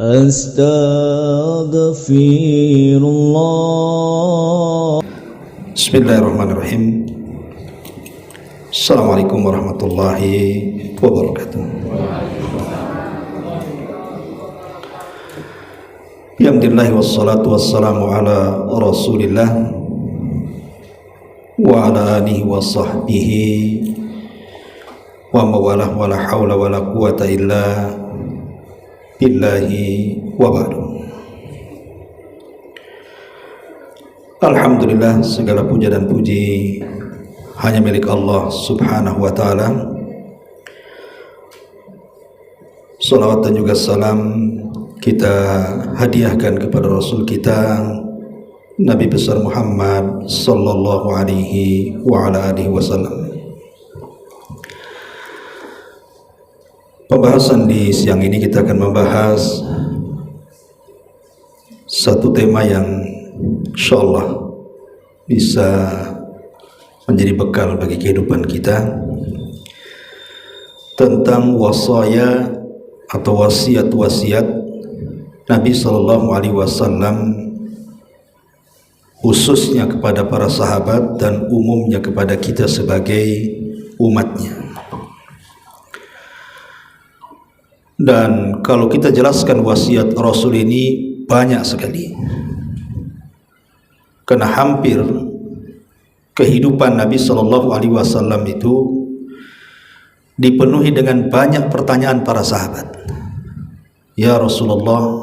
Astaghfirullah. Bismillahirrahmanirrahim. Assalamualaikum warahmatullahi wabarakatuh. Alhamdulillah wassalatu wassalamu ala Rasulillah wa ala alihi wa sahbihi wa mawalah wa la hawla wa la quwata illa billahi wa ba'du. Alhamdulillah, segala puja dan puji hanya milik Allah subhanahu wa ta'ala. Salawat dan juga salam kita hadiahkan kepada Rasul kita Nabi besar Muhammad sallallahu alaihi wa ala alihi wasallam. Pembahasan di siang ini kita akan membahas satu tema yang insyaallah bisa menjadi bekal bagi kehidupan kita, tentang wasaya atau wasiat-wasiat Nabi sallallahu alaihi wasallam, khususnya kepada para sahabat dan umumnya kepada kita sebagai umatnya. Dan kalau kita jelaskan wasiat Rasul ini banyak sekali, karena hampir kehidupan Nabi Shallallahu Alaihi Wasallam itu dipenuhi dengan banyak pertanyaan para sahabat. Ya Rasulullah,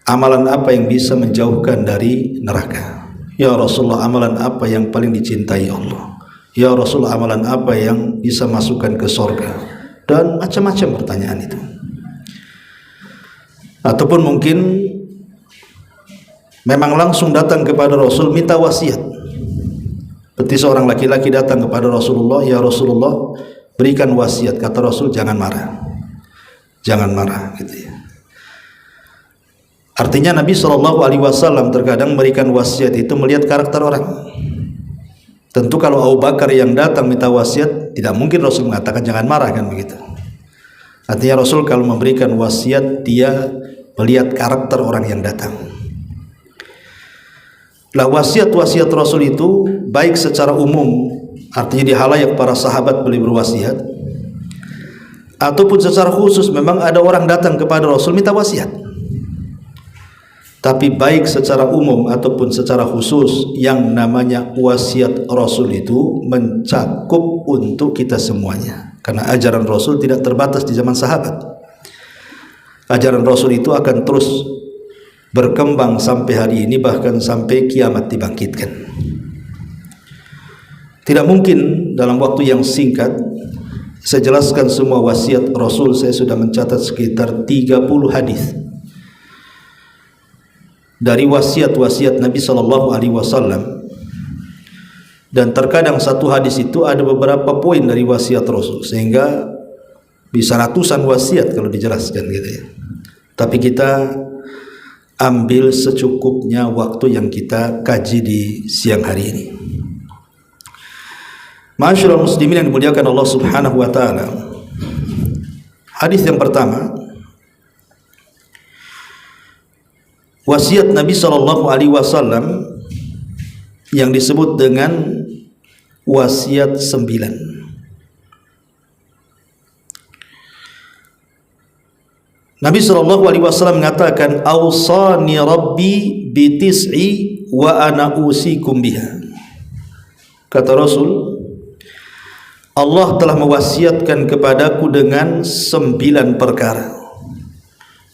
amalan apa yang bisa menjauhkan dari neraka? Ya Rasulullah, amalan apa yang paling dicintai Allah? Ya Rasulullah, amalan apa yang bisa masukkan ke surga? Dan macam-macam pertanyaan itu. Ataupun mungkin memang langsung datang kepada Rasul minta wasiat. Seperti seorang laki-laki datang kepada Rasulullah, ya Rasulullah, berikan wasiat. Kata Rasul, jangan marah. Jangan marah, gitu ya. Artinya Nabi SAW terkadang memberikan wasiat itu melihat karakter orang. Tentu kalau Abu Bakar yang datang minta wasiat, tidak mungkin Rasul mengatakan jangan marah, kan begitu. Artinya Rasul kalau memberikan wasiat, dia melihat karakter orang yang datang. Lah wasiat-wasiat Rasul itu baik secara umum, artinya di halayak para sahabat beliau berwasiat, ataupun secara khusus memang ada orang datang kepada Rasul minta wasiat. Tapi baik secara umum ataupun secara khusus, yang namanya wasiat Rasul itu mencakup untuk kita semuanya. Karena ajaran Rasul tidak terbatas di zaman sahabat. Ajaran Rasul itu akan terus berkembang sampai hari ini, bahkan sampai kiamat dibangkitkan. Tidak mungkin dalam waktu yang singkat saya jelaskan semua wasiat Rasul. Saya sudah mencatat sekitar 30 hadis dari wasiat-wasiat Nabi Sallallahu Alaihi Wasallam, dan terkadang satu hadis itu ada beberapa poin dari wasiat Rasul, sehingga bisa ratusan wasiat kalau dijelaskan, gitu ya. Tapi kita ambil secukupnya waktu yang kita kaji di siang hari ini. Ma'asyiral muslimin yang dimuliakan Allah Subhanahu wa taala. Hadis yang pertama, wasiat Nabi Shallallahu Alaihi Wasallam yang disebut dengan wasiat 9. Nabi Shallallahu Alaihi Wasallam mengatakan, "Awsani Rabbi bitis'i wa ana usikum biha." Kata Rasul, Allah telah mewasiatkan kepadaku dengan 9 perkara.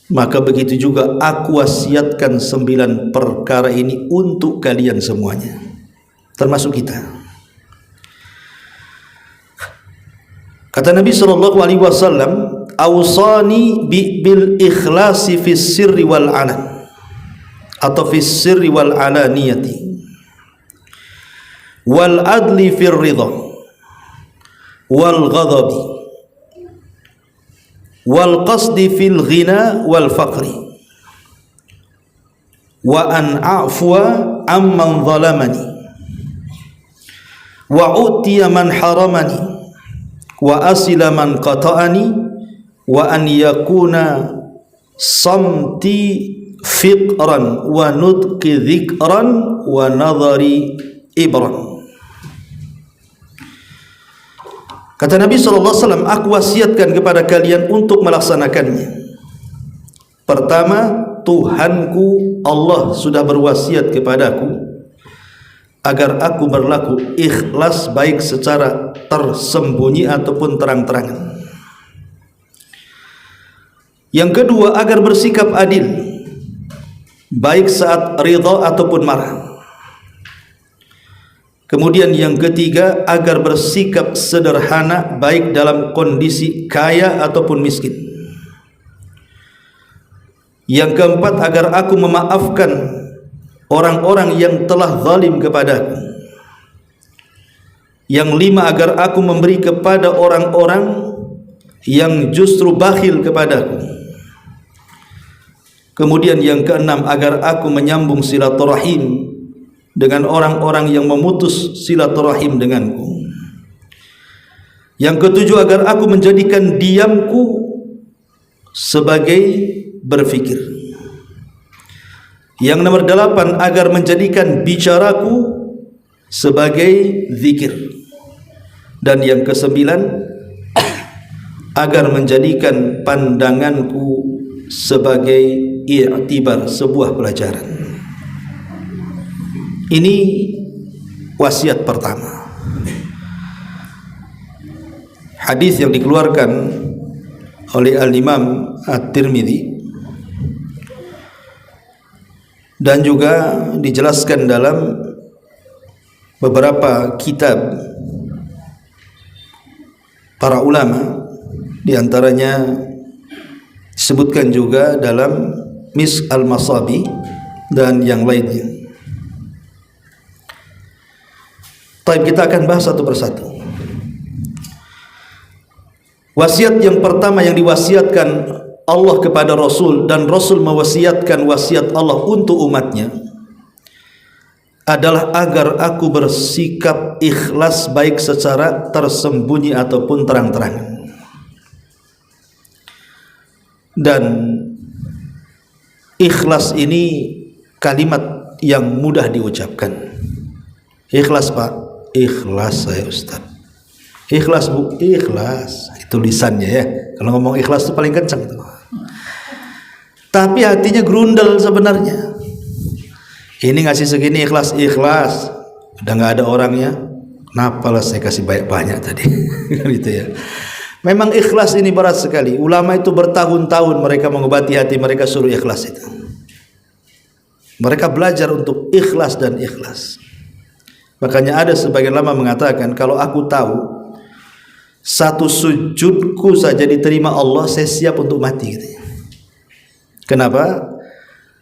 Maka begitu juga aku wasiatkan 9 perkara ini untuk kalian semuanya, termasuk kita. Kata Nabi sallallahu alaihi wasallam, "Awsani bil ikhlasi fis sirri wal alan," atau fis sirri wal alaniyati, wal adli fir ridha, wal ghadabi, wal qasdi fil ghina wal faqri, wa an a'fwa amman zalamani, wa utiya man haramani, wa asila man qata'ani, wa an yakuna samti fiqran wa nutqi dzikran wa nadhari ibran. Kata Nabi SAW, aku wasiatkan kepada kalian untuk melaksanakannya. Pertama, Tuhanku Allah sudah berwasiat kepadaku agar aku berlaku ikhlas, baik secara tersembunyi ataupun terang-terangan. Yang kedua, agar bersikap adil, baik saat ridha ataupun marah. Kemudian yang ketiga, agar bersikap sederhana, baik dalam kondisi kaya ataupun miskin. Yang keempat, agar aku memaafkan orang-orang yang telah zalim kepadaku. Yang lima, agar aku memberi kepada orang-orang yang justru bakhil kepadaku. Kemudian yang keenam, agar aku menyambung silaturahim dengan orang-orang yang memutus silaturahim denganku. Yang ketujuh, agar aku menjadikan diamku sebagai berfikir. Yang nomor 8, agar menjadikan bicaraku sebagai zikir. Dan yang ke-9, agar menjadikan pandanganku sebagai i'tibar, sebuah pelajaran. Ini wasiat pertama. Hadis yang dikeluarkan oleh Al-Imam At-Tirmidzi dan juga dijelaskan dalam beberapa kitab para ulama, di antaranya disebutkan juga dalam Misk Al-Masabi dan yang lainnya. Baik, kita akan bahas satu persatu. Wasiat yang pertama yang diwasiatkan Allah kepada Rasul, dan Rasul mewasiatkan wasiat Allah untuk umatnya, adalah agar aku bersikap ikhlas, baik secara tersembunyi ataupun terang-terangan. Dan ikhlas ini kalimat yang mudah diucapkan. Ikhlas Pak, ikhlas saya Ustaz. Ikhlas Bu, ikhlas. Itu lisannya ya. Kalau ngomong ikhlas itu paling kencang itu. Tapi hatinya grundel sebenarnya. Ini ngasih segini ikhlas, ikhlas. Udah nggak ada orangnya. Kenapa lah saya kasih banyak-banyak tadi? Gitu ya. Memang ikhlas ini berat sekali. Ulama itu bertahun-tahun mereka mengobati hati mereka, suruh ikhlas itu. Mereka belajar untuk ikhlas dan ikhlas. Makanya ada sebagian ulama mengatakan, kalau aku tahu satu sujudku saja diterima Allah, saya siap untuk mati gitu. Kenapa?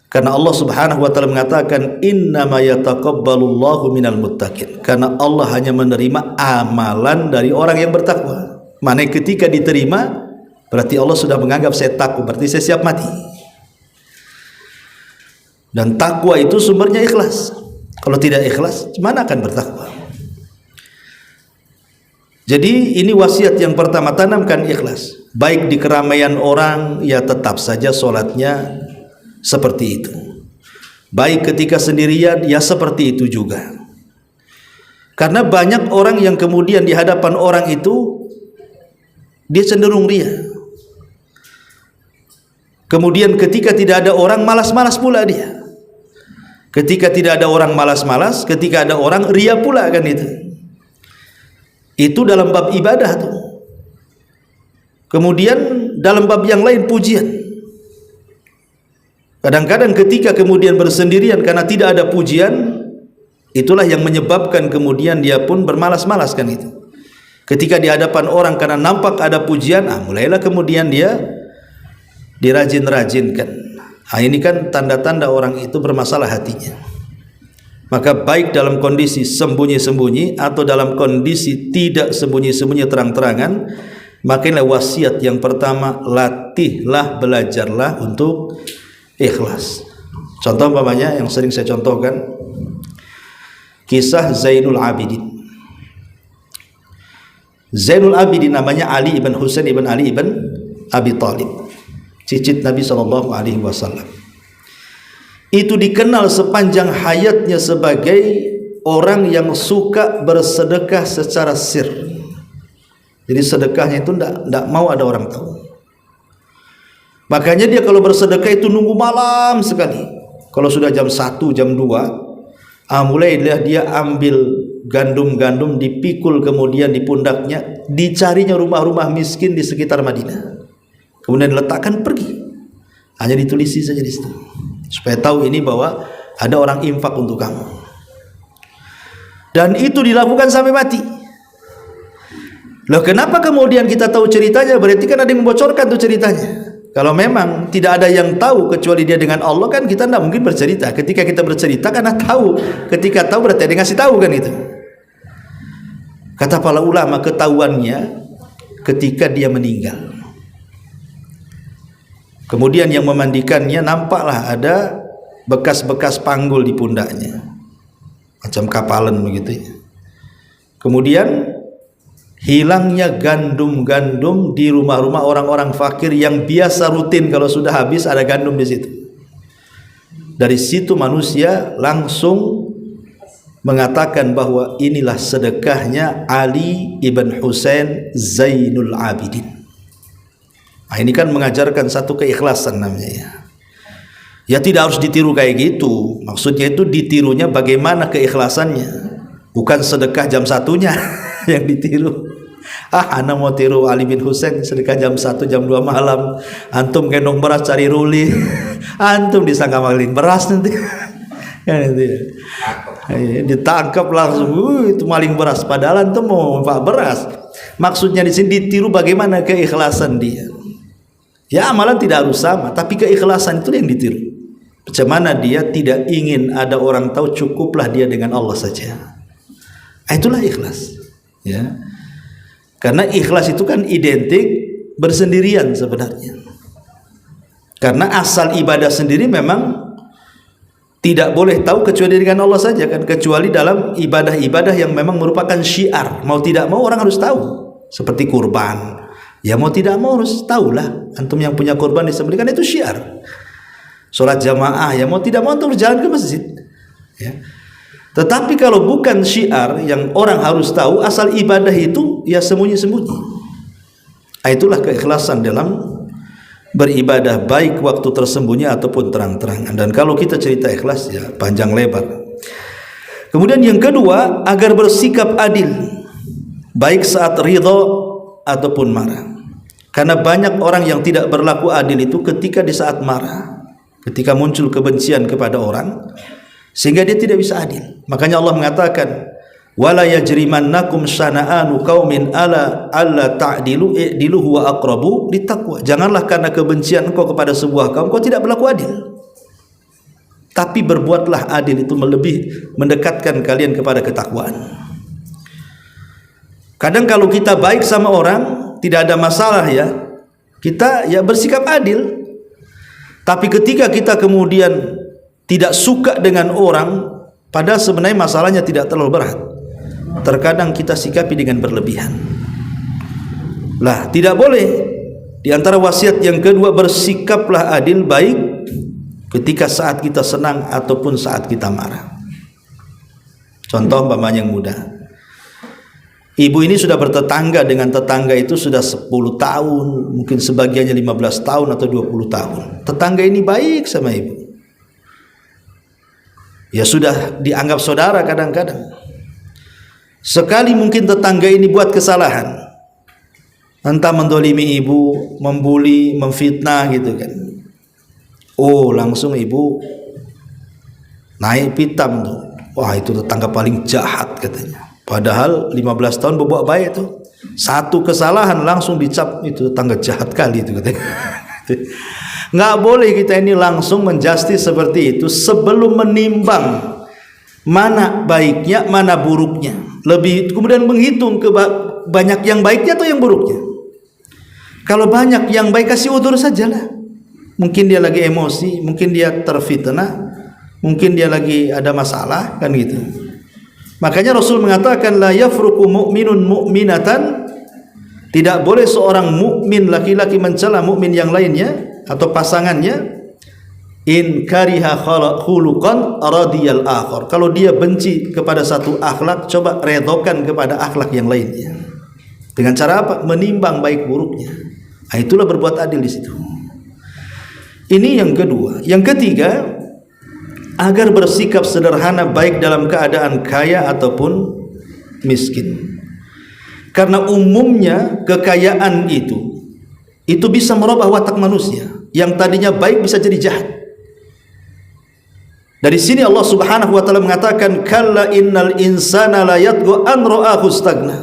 Karena Allah Subhanahu wa taala mengatakan, innama yataqabbalullahu minal muttaqin. Karena Allah hanya menerima amalan dari orang yang bertakwa. Mana ketika diterima, berarti Allah sudah menganggap saya takwa, berarti saya siap mati. Dan takwa itu sumbernya ikhlas. Kalau tidak ikhlas, mana akan bertakwa? Jadi ini wasiat yang pertama, tanamkan ikhlas. Baik di keramaian orang, ya tetap saja sholatnya seperti itu. Baik ketika sendirian, ya seperti itu juga. Karena banyak orang yang kemudian di hadapan orang itu dia cenderung ria. Kemudian ketika tidak ada orang, malas-malas pula dia. Ketika tidak ada orang, malas-malas. Ketika ada orang, ria pula, kan itu. Itu dalam bab ibadah tuh. Kemudian dalam bab yang lain, pujian. Kadang-kadang ketika kemudian bersendirian karena tidak ada pujian, itulah yang menyebabkan kemudian dia pun bermalas-malas, kan itu. Ketika di hadapan orang karena nampak ada pujian, mulailah kemudian dia dirajin-rajinkan. Ini kan tanda-tanda orang itu bermasalah hatinya. Maka baik dalam kondisi sembunyi-sembunyi atau dalam kondisi tidak sembunyi-sembunyi, terang-terangan, makanya wasiat yang pertama, latihlah, belajarlah untuk ikhlas. Contoh umpamanya yang sering saya contohkan, kisah Zainul Abidin. Zainul Abidin namanya Ali ibn Husain ibn Ali ibn Abi Thalib. cicit Nabi SAW. Itu dikenal sepanjang hayatnya sebagai orang yang suka bersedekah secara sir. Jadi sedekahnya itu tidak mau ada orang tahu. Makanya dia kalau bersedekah itu nunggu malam sekali. Kalau sudah jam 1, jam 2, mulailah dia ambil gandum-gandum, dipikul kemudian di pundaknya, dicarinya rumah-rumah miskin di sekitar Madinah. Kemudian diletakkan, pergi. Hanya ditulisi saja di situ, supaya tahu ini bahwa ada orang infak untuk kamu. Dan itu dilakukan sampai mati. Loh, kenapa kemudian kita tahu ceritanya? Berarti kan ada yang membocorkan tuh ceritanya. Kalau memang tidak ada yang tahu kecuali dia dengan Allah, kan kita tidak mungkin bercerita. Ketika kita bercerita karena tahu. Ketika tahu berarti ada yang ngasih tahu kan itu. Kata para ulama, ketahuannya ketika dia meninggal. Kemudian yang memandikannya nampaklah ada bekas-bekas panggul di pundaknya, macam kapalan begitu ya. Kemudian hilangnya gandum-gandum di rumah-rumah orang-orang fakir yang biasa rutin kalau sudah habis ada gandum di situ. Dari situ manusia langsung mengatakan bahwa inilah sedekahnya Ali ibn Husain Zainul Abidin. Nah, ini kan mengajarkan satu keikhlasan namanya ya. Ya tidak harus ditiru kayak gitu. Maksudnya itu ditirunya bagaimana keikhlasannya, bukan sedekah jam 1-nya yang ditiru. Ana mau tiru Ali bin Husain sedekah jam 1, jam 2 malam. Antum gendong beras cari ruli. Antum disangka maling beras nanti. Kan itu ya. Ditangkap langsung, itu maling beras. Padahal antum mau pak beras. Maksudnya di sini ditiru bagaimana keikhlasan dia. Ya amalan tidak harus sama, tapi keikhlasan itu yang ditiru. Bagaimana dia tidak ingin ada orang tahu, cukuplah dia dengan Allah saja. Itulah ikhlas. Ya. Karena ikhlas itu kan identik bersendirian sebenarnya. Karena asal ibadah sendiri memang tidak boleh tahu kecuali dengan Allah saja kan, kecuali dalam ibadah-ibadah yang memang merupakan syiar. Mau tidak mau orang harus tahu. Seperti kurban. Ya mau tidak mau harus tahulah. Antum yang punya kurban disembelihkan itu syiar. Sholat jamaah, ya mau tidak mau antum berjalan ke masjid. Ya. Tetapi kalau bukan syiar yang orang harus tahu, asal ibadah itu ya sembunyi-sembunyi. Itulah keikhlasan dalam beribadah, baik waktu tersembunyi ataupun terang-terangan. Dan kalau kita cerita ikhlas ya panjang lebar. Kemudian yang kedua, agar bersikap adil, baik saat ridha ataupun marah. Karena banyak orang yang tidak berlaku adil itu ketika di saat marah, ketika muncul kebencian kepada orang, sehingga dia tidak bisa adil. Makanya Allah mengatakan, wala yajrimannakum syana'anu qaumin ala alla ta'dilu i'dilu huwa aqrabu littaqwa. Janganlah karena kebencian engkau kepada sebuah kaum kau tidak berlaku adil, tapi berbuatlah adil, itu lebih mendekatkan kalian kepada ketakwaan. Kadang kalau kita baik sama orang tidak ada masalah ya, kita ya bersikap adil. Tapi ketika kita kemudian tidak suka dengan orang, padahal sebenarnya masalahnya tidak terlalu berat, terkadang kita sikapi dengan berlebihan. Lah, tidak boleh. Di antara wasiat yang kedua, bersikaplah adil, baik ketika saat kita senang ataupun saat kita marah. Contoh umpamanya yang mudah. Ibu ini sudah bertetangga dengan tetangga itu sudah 10 tahun, mungkin sebagiannya 15 tahun atau 20 tahun. Tetangga ini baik sama ibu. Ya sudah dianggap saudara kadang-kadang. Sekali mungkin tetangga ini buat kesalahan, entah mendolimi ibu, membuli, memfitnah gitu kan. Oh, langsung ibu naik pitam tuh. Wah, itu tetangga paling jahat katanya. Padahal 15 tahun berbuat baik tuh. Satu kesalahan langsung dicap itu tetangga jahat kali itu katanya. Nggak boleh kita ini langsung menjustis seperti itu sebelum menimbang mana baiknya, mana buruknya. Lebih kemudian menghitung banyak yang baiknya atau yang buruknya. Kalau banyak yang baik, kasih udur sajalah. Mungkin dia lagi emosi, mungkin dia terfitnah, mungkin dia lagi ada masalah kan gitu. Makanya Rasul mengatakan la yafruqu mu'minun mu'minatan, tidak boleh seorang mukmin laki-laki mencela mukmin yang lainnya atau pasangannya, in kariha khuluqan radiyal akhar. Kalau dia benci kepada satu akhlak, coba redokan kepada akhlak yang lainnya. Dengan cara apa? Menimbang baik buruknya. Nah, itulah berbuat adil di situ. Ini yang kedua. Yang ketiga, agar bersikap sederhana baik dalam keadaan kaya ataupun miskin. Karena umumnya kekayaan itu bisa merubah watak manusia. Yang tadinya baik bisa jadi jahat. Dari sini Allah Subhanahu wa taala mengatakan, kalla innal insana la yatgha an ra'ahu istaghna.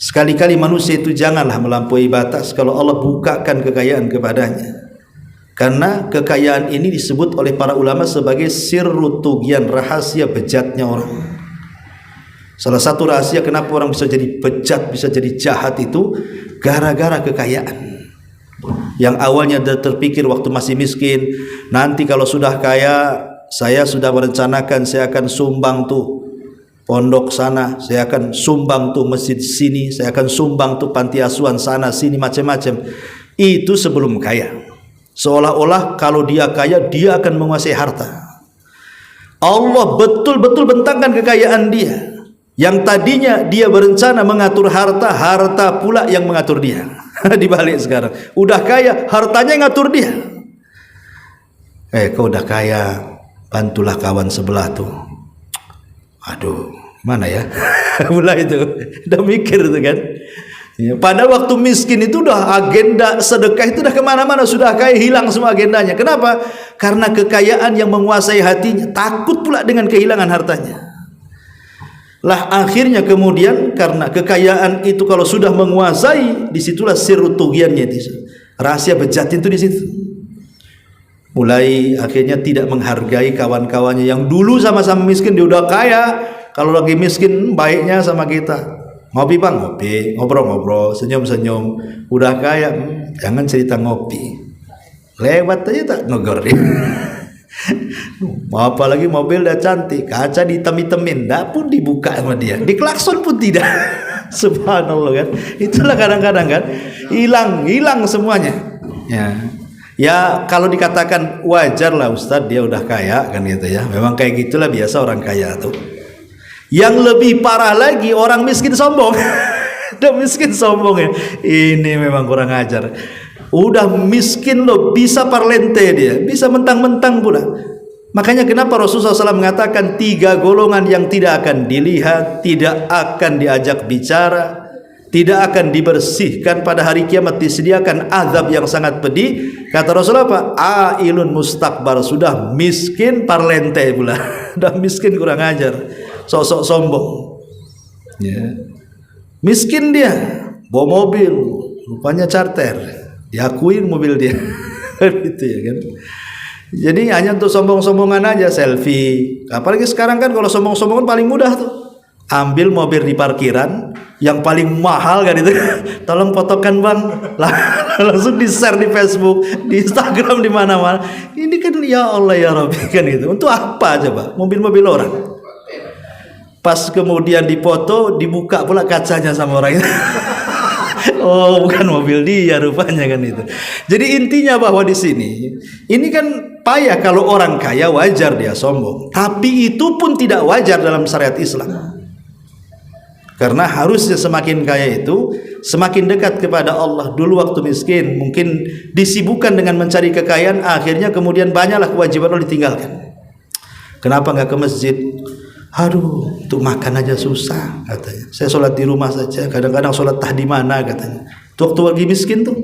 Sekali-kali manusia itu janganlah melampaui batas kalau Allah bukakan kekayaan kepadanya. Karena kekayaan ini disebut oleh para ulama sebagai sirru tughyan, rahasia bejatnya orang. Salah satu rahasia kenapa orang bisa jadi bejat, bisa jadi jahat itu gara-gara kekayaan. Yang awalnya terpikir waktu masih miskin, nanti kalau sudah kaya, saya sudah merencanakan saya akan sumbang tuh pondok sana, saya akan sumbang tuh masjid sini, saya akan sumbang tuh panti asuhan sana sini, macam-macam. Itu sebelum kaya. Seolah-olah kalau dia kaya, dia akan menguasai harta. Allah betul-betul bentangkan kekayaan dia. Yang tadinya dia berencana mengatur harta, harta pula yang mengatur dia. Dibalik sekarang, udah kaya, hartanya yang ngatur dia. Kau udah kaya, bantulah kawan sebelah tuh. Aduh, mana ya? Mulai itu, udah mikir tuh kan. Ya, pada waktu miskin itu udah agenda sedekah itu udah kemana-mana, sudah kaya hilang semua agendanya. Kenapa? Karena kekayaan yang menguasai hatinya, takut pula dengan kehilangan hartanya. Lah akhirnya kemudian karena kekayaan itu kalau sudah menguasai, disitulah sirru tughyannya itu. Rahasia bejat itu di situ. Mulai akhirnya tidak menghargai kawan-kawannya yang dulu sama-sama miskin, dia udah kaya. Kalau lagi miskin baiknya sama kita. Ngopi bang, ngopi, ngobrol-ngobrol, senyum-senyum. Udah kaya, jangan cerita ngopi. Lewat aja tak negor dia. Apalagi mobil dah cantik, kaca ditem-temin, dah pun dibuka sama dia, diklakson pun tidak. Subhanallah kan. Itulah kadang-kadang kan hilang semuanya. Ya kalau dikatakan wajar lah Ustadz, dia udah kaya kan gitu ya. Memang kayak gitulah biasa orang kaya tuh. Yang lebih parah lagi orang miskin sombong. Udah miskin sombong ya. Ini memang kurang ajar. Udah miskin loh, bisa parlente dia, bisa mentang-mentang pula. Makanya kenapa Rasulullah SAW mengatakan 3 golongan yang tidak akan dilihat, tidak akan diajak bicara, tidak akan dibersihkan pada hari kiamat, disediakan azab yang sangat pedih. Kata Rasulullah apa? Ailun mustakbar, sudah miskin parlente pula. Udah miskin kurang ajar, sosok sombong ya. Miskin dia, bawa mobil rupanya charter, diakuin mobil dia. Gitu ya kan. Jadi hanya untuk sombong-sombongan aja, selfie. Apalagi sekarang kan kalau sombong-sombongan paling mudah tuh. Ambil mobil di parkiran yang paling mahal kan itu. Tolong fotokan bang. Langsung di-share di Facebook, di Instagram, di mana-mana. Ini kan ya Allah ya Rabbi kan gitu. Untuk apa coba? Mobil-mobil orang. Pas kemudian dipoto, dibuka pula kacanya sama orang itu. Oh, bukan mobil dia rupanya kan itu. Jadi intinya bahwa di sini ini kan payah kalau orang kaya wajar dia sombong. Tapi itu pun tidak wajar dalam syariat Islam. Karena harusnya semakin kaya itu semakin dekat kepada Allah. Dulu waktu miskin mungkin disibukkan dengan mencari kekayaan, akhirnya kemudian banyaklah kewajiban Allah ditinggalkan. Kenapa nggak ke masjid? Aduh, untuk makan aja susah katanya. Saya sholat di rumah saja. Kadang-kadang sholat tah di mana katanya. Waktu lagi miskin tuh.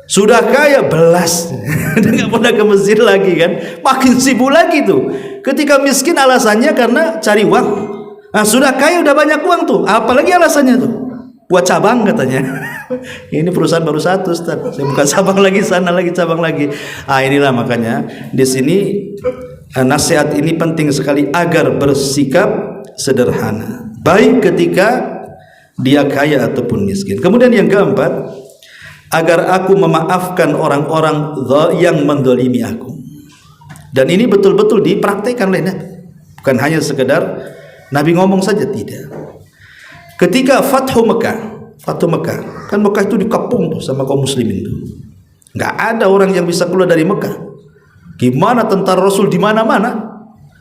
Sudah kaya belas, nggak pernah ke masjid lagi kan. Makin sibuk lagi tuh. Ketika miskin alasannya karena cari uang. Nah, sudah kaya udah banyak uang tuh. Apalagi alasannya tuh? Buat cabang katanya. Ini perusahaan baru satu, Ustaz. Saya buka cabang lagi, sana lagi, cabang lagi. Inilah makanya di sini nasihat ini penting sekali agar bersikap sederhana, baik ketika dia kaya ataupun miskin. Kemudian yang keempat, agar aku memaafkan orang-orang yang mendolimi aku. Dan ini betul-betul dipraktekkan oleh Nabi, bukan hanya sekedar Nabi ngomong saja, tidak. Ketika Fathu Mekah, kan Mekah itu dikepung tuh sama kaum muslimin tuh. Nggak ada orang yang bisa keluar dari Mekah. Gimana tentara Rasul di mana-mana?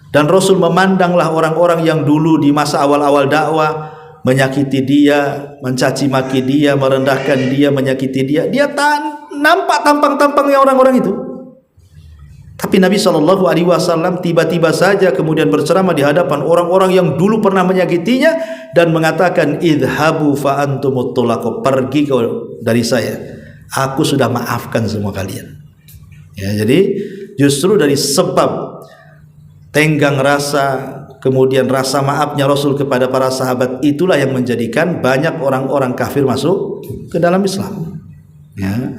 Dan Rasul memandanglah orang-orang yang dulu di masa awal-awal dakwah menyakiti dia, mencaci maki dia, merendahkan dia, menyakiti dia. Dia nampak tampang-tampangnya orang-orang itu. Tapi Nabi SAW tiba-tiba saja kemudian berceramah di hadapan orang-orang yang dulu pernah menyakitinya dan mengatakan, idhabu fa antumut tulaqo, pergi dari saya, aku sudah maafkan semua kalian. Ya, jadi justru dari sebab tenggang rasa, kemudian rasa maafnya Rasul kepada para sahabat, itulah yang menjadikan banyak orang-orang kafir masuk ke dalam Islam. Ya.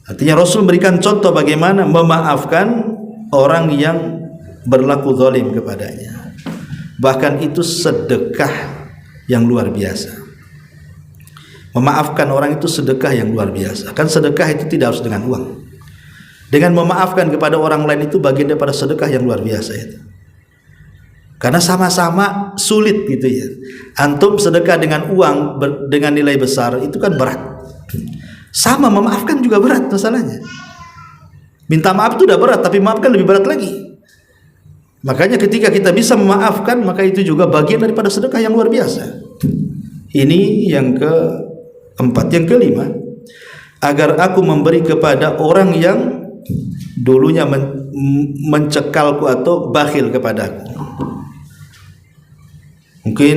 Artinya Rasul memberikan contoh bagaimana memaafkan orang yang berlaku zalim kepadanya. Bahkan itu sedekah yang luar biasa. Memaafkan orang itu sedekah yang luar biasa. Kan sedekah itu tidak harus dengan uang. Dengan memaafkan kepada orang lain itu bagian daripada sedekah yang luar biasa itu. Karena sama-sama sulit gitu ya. Antum sedekah dengan uang dengan nilai besar itu kan berat. Sama memaafkan juga berat masalahnya. Minta maaf itu udah berat, tapi maafkan lebih berat lagi. Makanya ketika kita bisa memaafkan, maka itu juga bagian daripada sedekah yang luar biasa. Ini yang keempat. Yang kelima, agar aku memberi kepada orang yang dulunya mencekalku atau bakhil kepadaku. Mungkin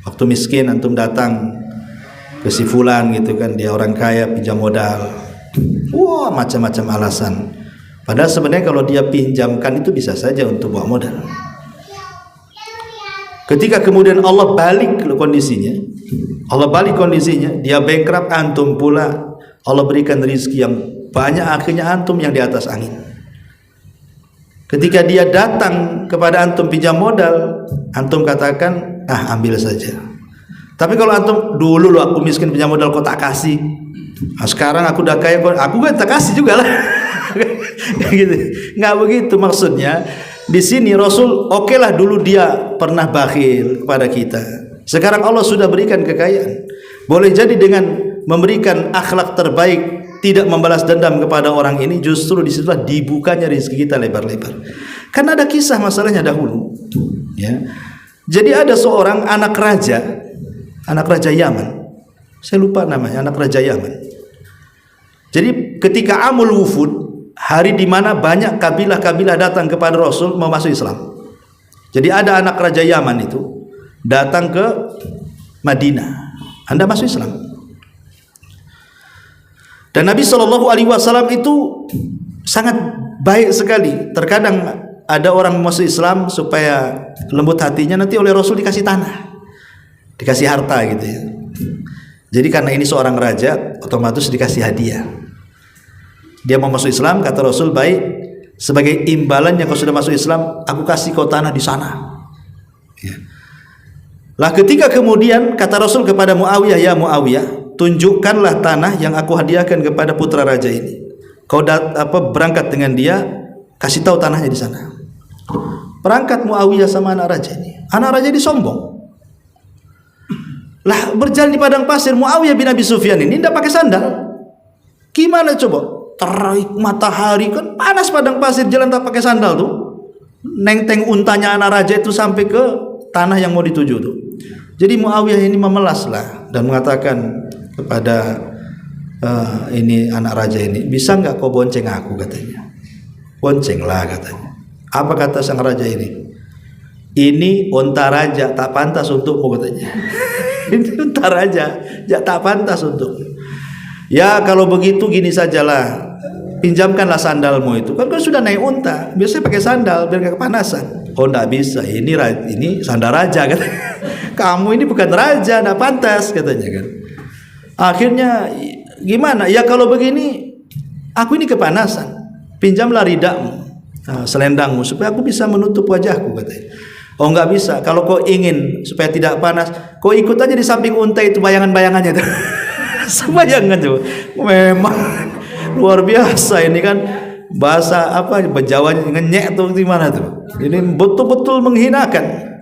waktu miskin antum datang ke si fulan gitu kan, dia orang kaya pinjam modal, wah macam-macam alasan. Padahal sebenarnya kalau dia pinjamkan itu bisa saja untuk bawa modal. Ketika kemudian Allah balik kondisinya, dia bankrupt, antum pula Allah berikan rezeki yang banyak, akhirnya antum yang di atas angin. Ketika dia datang kepada antum pinjam modal, antum katakan, ambil saja. Tapi kalau antum, dulu lo aku miskin pinjam modal kok tak kasih, sekarang aku udah kaya, aku kan tak kasih juga lah. Gitu. Nggak begitu maksudnya. Di sini Rasul lah dulu dia pernah bakhil kepada kita. Sekarang Allah sudah berikan kekayaan. Boleh jadi dengan memberikan akhlak terbaik, tidak membalas dendam kepada orang ini, justru disitulah dibukanya rezeki kita lebar-lebar. Karena ada kisah masalahnya dahulu. Ya. Jadi ada seorang anak raja Yaman. Saya lupa namanya, anak raja Yaman. Jadi ketika Amul Wufud, hari di mana banyak kabilah-kabilah datang kepada Rasul mau masuk Islam. Jadi ada anak raja Yaman itu datang ke Madinah, Anda masuk Islam. Dan Nabi SAW itu sangat baik sekali. Terkadang ada orang masuk Islam supaya lembut hatinya, nanti oleh Rasul dikasih tanah, dikasih harta gitu ya. Jadi karena ini seorang raja, otomatis dikasih hadiah. Dia mau masuk Islam, kata Rasul, baik, sebagai imbalan yang kau sudah masuk Islam, aku kasih kau tanah di sana. Ya. Lah ketika kemudian kata Rasul kepada Muawiyah, ya Muawiyah, tunjukkanlah tanah yang aku hadiahkan kepada putra raja ini. Kau berangkat dengan dia, kasih tahu tanahnya di sana. Berangkat Muawiyah sama anak raja ini. Anak raja ini sombong. Lah berjalan di padang pasir, Muawiyah bin Abi Sufyan ini tidak pakai sandal. Gimana coba? Terik matahari kan panas padang pasir, jalan tak pakai sandal tuh. Nenteng untanya anak raja itu sampai ke tanah yang mau dituju tuh. Jadi Muawiyah ini memelas lah dan mengatakan kepada ini anak raja ini, bisa nggak kau bonceng aku, katanya. Bonceng lah katanya. Apa kata sang raja ini? Ini unta raja, tak pantas untukmu, katanya. Ini unta raja, ya tak pantas untukmu. Ya kalau begitu gini sajalah, pinjamkanlah sandalmu itu. Kan sudah naik unta, biasanya pakai sandal biar gak kepanasan. Oh enggak bisa, ini sandal raja, katanya. Kamu ini bukan raja, enggak pantas, katanya kan. Akhirnya gimana? Ya kalau begini, aku ini kepanasan, pinjamlah ridakmu, selendangmu, supaya aku bisa menutup wajahku, katanya. Oh enggak bisa, kalau kau ingin supaya tidak panas, kau ikut aja di samping unta itu, bayangan-bayangannya itu. Sebayangan tuh, memang luar biasa ini kan, bahasa apa Jawa ngenyek tuh gimana tuh. Ini betul-betul menghinakan.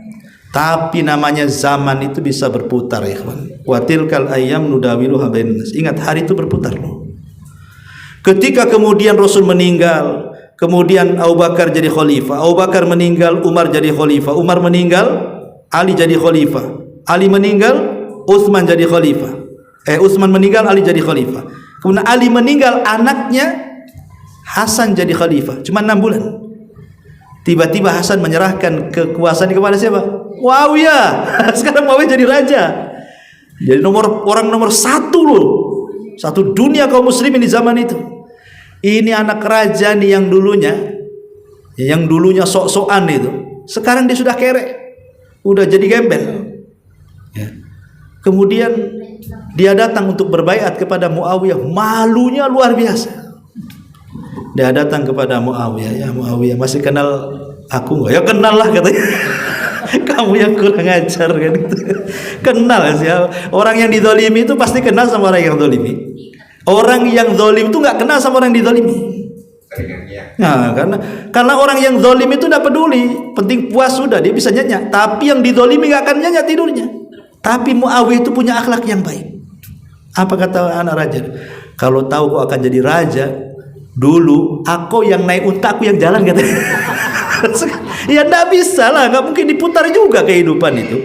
Tapi namanya zaman itu bisa berputar, ikhwan. Wa tilkal ayyam nudawiluha bainan nas. Ingat, hari itu berputar loh. Ketika kemudian Rasul meninggal, kemudian Abu Bakar jadi khalifah, Abu Bakar meninggal, Umar jadi khalifah, Umar meninggal, Ali jadi khalifah, Ali meninggal, Utsman jadi khalifah. Utsman meninggal, Ali jadi khalifah. Kemudian Ali meninggal, anaknya Hasan jadi khalifah. Cuma 6 bulan. Tiba-tiba Hasan menyerahkan kekuasaan kepada siapa? Muawiyah. Sekarang Muawiyah jadi raja. Jadi orang nomor 1 loh. Satu dunia kaum muslimin di zaman itu. Ini anak raja nih yang dulunya sok-sokan itu. Sekarang dia sudah kerek. Udah jadi gembel. Ya. Kemudian dia datang untuk berbaiat kepada Muawiyah. Malunya luar biasa. Dia datang kepada Muawiyah, ya Muawiyah, masih kenal aku nggak? Ya kenal lah katanya. Kamu yang kurang ajar kan itu. Kenal sih. Orang yang dizalimi itu pasti kenal sama orang yang zalimi. Orang yang zalim itu nggak kenal sama orang yang dizalimi. Nah, karena orang yang zalim itu tidak peduli, penting puas sudah, dia bisa nyenyak. Tapi yang dizalimi nggak akan nyenyak tidurnya. Tapi Muawiyah itu punya akhlak yang baik. Apa kata anak raja? Kalau tahu kau akan jadi raja, dulu aku yang naik unta, aku yang jalan katanya. Ya enggak bisa lah, enggak mungkin diputar juga kehidupan itu.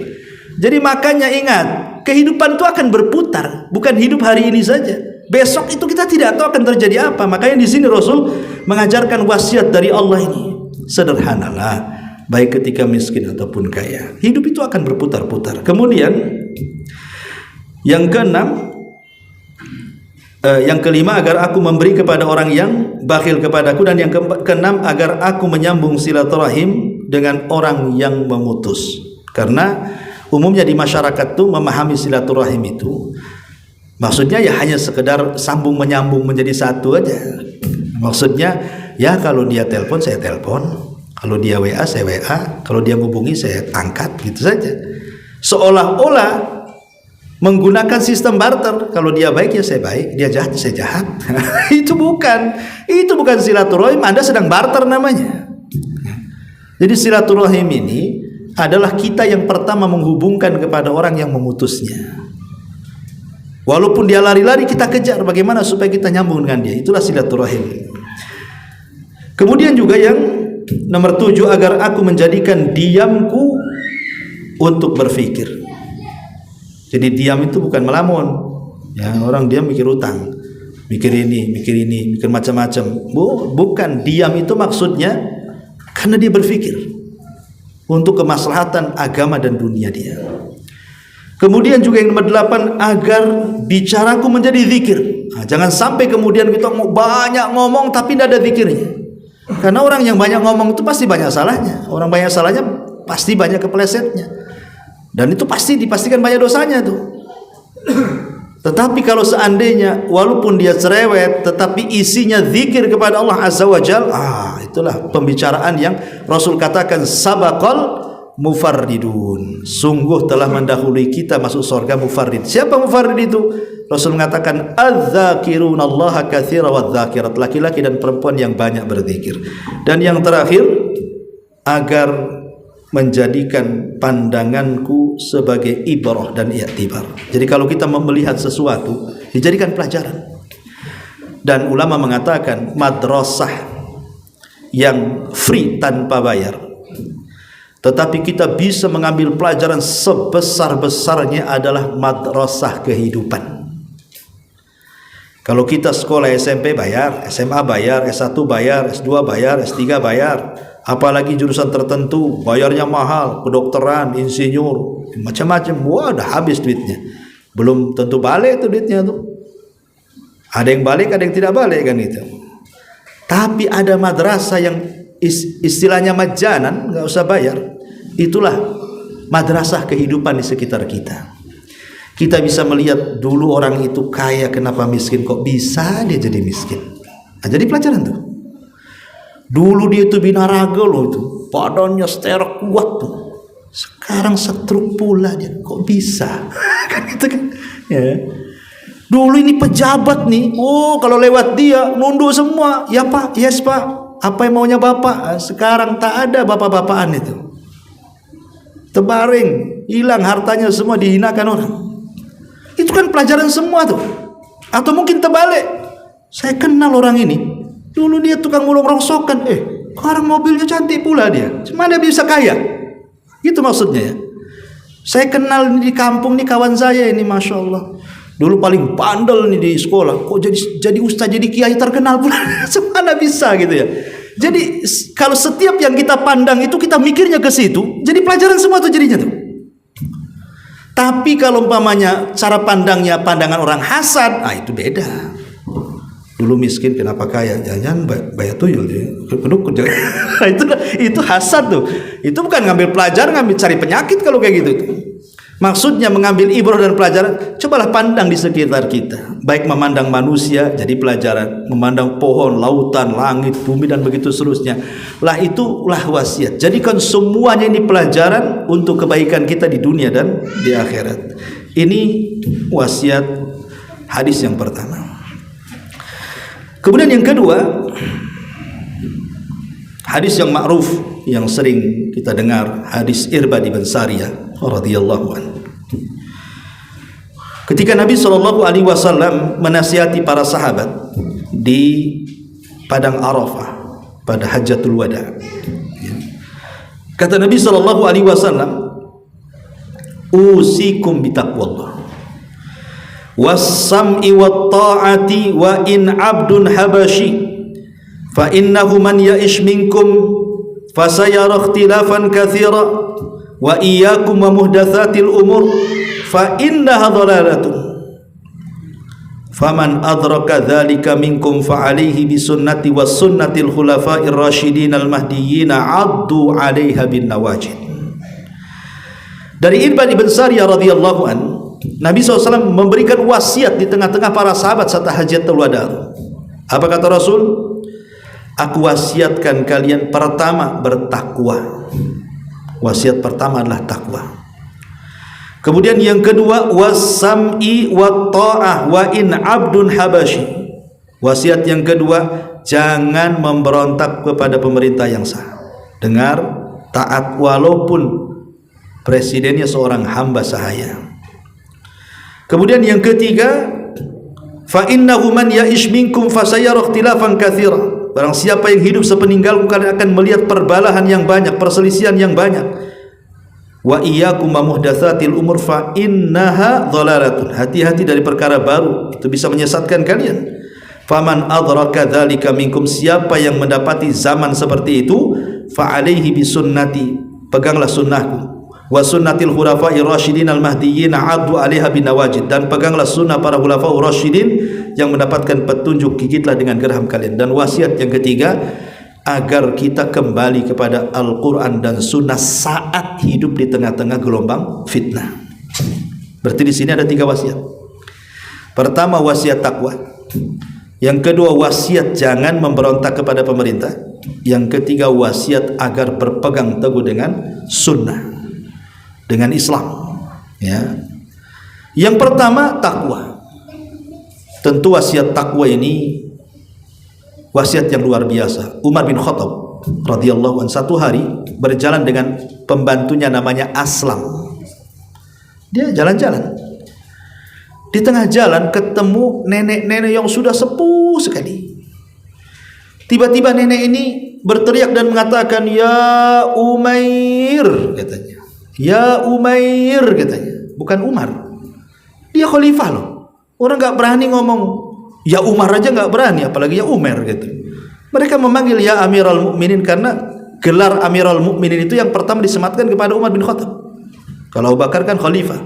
Jadi makanya ingat, kehidupan itu akan berputar, bukan hidup hari ini saja. Besok itu kita tidak tahu akan terjadi apa. Makanya di sini Rasul mengajarkan wasiat dari Allah ini. Sederhanalah, baik ketika miskin ataupun kaya. Hidup itu akan berputar-putar. Kemudian yang keenam, yang kelima, agar aku memberi kepada orang yang bakhil kepadaku, dan yang keenam, agar aku menyambung silaturahim dengan orang yang memutus. Karena umumnya di masyarakat tuh memahami silaturahim itu maksudnya ya hanya sekedar sambung menyambung menjadi satu aja. Maksudnya ya kalau dia telepon saya telepon, kalau dia WA saya WA, kalau dia hubungi saya angkat, gitu saja. Seolah-olah menggunakan sistem barter. Kalau dia baik ya saya baik, dia jahat saya jahat. Itu bukan silaturahim. Anda sedang barter namanya. Jadi silaturahim ini adalah kita yang pertama menghubungkan kepada orang yang memutusnya. Walaupun dia lari-lari, kita kejar bagaimana supaya kita nyambung dengan dia. Itulah silaturahim. Kemudian juga yang nomor 7, agar aku menjadikan diamku untuk berfikir. Jadi diam itu bukan melamun. Ya, orang diam mikir utang, mikir ini, mikir macam-macam. Bukan, diam itu maksudnya karena dia berfikir untuk kemaslahatan agama dan dunia dia. Kemudian juga yang nomor 8, agar bicaraku menjadi zikir. Nah, jangan sampai kemudian kita mau banyak ngomong tapi tidak ada zikirnya. Karena orang yang banyak ngomong itu pasti banyak salahnya. Orang banyak salahnya pasti banyak keplesetnya. Dan itu pasti dipastikan banyak dosanya tuh. Tetapi kalau seandainya walaupun dia cerewet tetapi isinya zikir kepada Allah Azza wa Jal, itulah pembicaraan yang Rasul katakan sabaqal mufarridun. Sungguh telah mendahului kita masuk surga mufarrid. Siapa mufarrid itu? Rasul mengatakan adz-dzakirunallaha katsiran wadz-dzakirat, laki-laki dan perempuan yang banyak berzikir. Dan yang terakhir, agar menjadikan pandanganku sebagai ibrah dan i'tibar. Jadi kalau kita melihat sesuatu, dijadikan pelajaran. Dan ulama mengatakan madrasah yang free tanpa bayar, tetapi kita bisa mengambil pelajaran sebesar-besarnya adalah madrasah kehidupan. Kalau kita sekolah SMP bayar, SMA bayar, S1 bayar, S2 bayar, S3 bayar, apalagi jurusan tertentu bayarnya mahal, kedokteran, insinyur, macam-macam. Wah, udah habis duitnya. Belum tentu balik itu duitnya tuh. Ada yang balik, ada yang tidak balik kan itu. Tapi ada madrasah yang istilahnya majanan, nggak usah bayar. Itulah madrasah kehidupan di sekitar kita. Kita bisa melihat dulu orang itu kaya, kenapa miskin, kok bisa dia jadi miskin. Nah, jadi pelajaran tuh. Dulu dia itu binaraga loh itu, badannya sterek kuat tuh. Sekarang setruk pula dia, kok bisa? Kan itu kan. Ya. Dulu ini pejabat nih, kalau lewat dia nunduk semua. Ya Pak, yes Pak, apa yang maunya Bapak? Sekarang tak ada bapak-bapakan itu. Terbaring, hilang hartanya semua, dihinakan orang. Itu kan pelajaran semua tuh. Atau mungkin terbalik, Saya kenal orang ini. Dulu dia tukang mulung rongsokan. Sekarang mobilnya cantik pula dia. Mana bisa kaya? Itu maksudnya ya. Saya kenal di kampung nih kawan saya ini, Masya Allah. Dulu paling bandel nih di sekolah. Kok jadi ustaz, jadi kiai terkenal pula. Mana bisa gitu ya. Jadi kalau setiap yang kita pandang itu kita mikirnya ke situ, jadi pelajaran semua tuh jadinya tuh. Tapi kalau umpamanya cara pandangnya pandangan orang hasad, itu beda. Dulu miskin kenapa kaya? Jangan bayar tuyul dia. Pendukun itu hasad tuh. Itu bukan ngambil pelajaran, ngambil cari penyakit kalau kayak gitu. Maksudnya mengambil ibrah dan pelajaran. Cobalah pandang di sekitar kita. Baik memandang manusia jadi pelajaran, memandang pohon, lautan, langit, bumi dan begitu seterusnya. Lah itulah wasiat. Jadikan semuanya ini pelajaran untuk kebaikan kita di dunia dan di akhirat. Ini wasiat hadis yang pertama. Kemudian yang kedua, hadis yang ma'ruf yang sering kita dengar, hadis Irbad bin Sariyah radhiyallahu anhu. Ketika Nabi SAW menasihati para sahabat di padang Arafah pada Hajjatul Wada, kata Nabi SAW, usikum bitaqwallah was-sam'i wat-ta'ati wa in 'abdun habashi fa innahu man ya'ish minkum fasayara ikhtilafan katsira wa iyyakum wa muhdatsatil umur fa innaha dhalalatun faman adraka dzalika minkum fa 'alaihi bi sunnati was sunnatil khulafa'ir rasyidin al mahdiyyin 'addu 'alaiha bin nawajid. Dari Irbad bin Sariyah radhiyallahu anhu, Nabi SAW memberikan wasiat di tengah-tengah para sahabat saat Hajjatul Wada. Apa kata Rasul? Aku wasiatkan kalian pertama bertakwa. Wasiat pertama adalah takwa. Kemudian yang kedua, was-sam'i wat-ta'ah wa in 'abdun habashi. Wasiat yang kedua, jangan memberontak kepada pemerintah yang sah. Dengar, taat walaupun presidennya seorang hamba sahaya. Kemudian yang ketiga, fa innahu man ya'ish minkum fasayara ikhtilafan katsira. Barang siapa yang hidup sepeninggalku kalian akan melihat perbalahan yang banyak, perselisihan yang banyak. Wa iyyakum wa muhdatsatil umur fa innaha dhalalatun. Hati-hati dari perkara baru, itu bisa menyesatkan kalian. Faman adraka dzalika minkum, siapa yang mendapati zaman seperti itu, fa alaihi bisunnati, peganglah sunnahku. Wa sunnatil khulafa'ir rasyidin al mahdiyyin 'addu 'alaiha bin nawajid, dan peganglah sunnah para khulafa'ur rasyidin yang mendapatkan petunjuk, gigitlah dengan geraham kalian. Dan wasiat yang ketiga, agar kita kembali kepada Al-Qur'an dan sunnah saat hidup di tengah-tengah gelombang fitnah. Berarti di sini ada 3 wasiat. Pertama, wasiat takwa. Yang kedua, wasiat jangan memberontak kepada pemerintah. Yang ketiga, wasiat agar berpegang teguh dengan sunnah, dengan Islam, ya. Yang pertama, takwa. Tentu wasiat takwa ini wasiat yang luar biasa. Umar bin Khattab radhiyallahu anhu satu hari berjalan dengan pembantunya namanya Aslam. Dia jalan-jalan. Di tengah jalan ketemu nenek-nenek yang sudah sepuh sekali. Tiba-tiba nenek ini berteriak dan mengatakan, "Ya Umair," katanya. "Ya Umair," katanya. Bukan Umar. Dia khalifah loh. Orang gak berani ngomong ya Umar aja gak berani, apalagi ya Umar gitu. Mereka memanggil ya Amirul Mukminin karena gelar Amirul Mukminin itu yang pertama disematkan kepada Umar bin Khattab. Kalau Abu Bakar kan khalifah,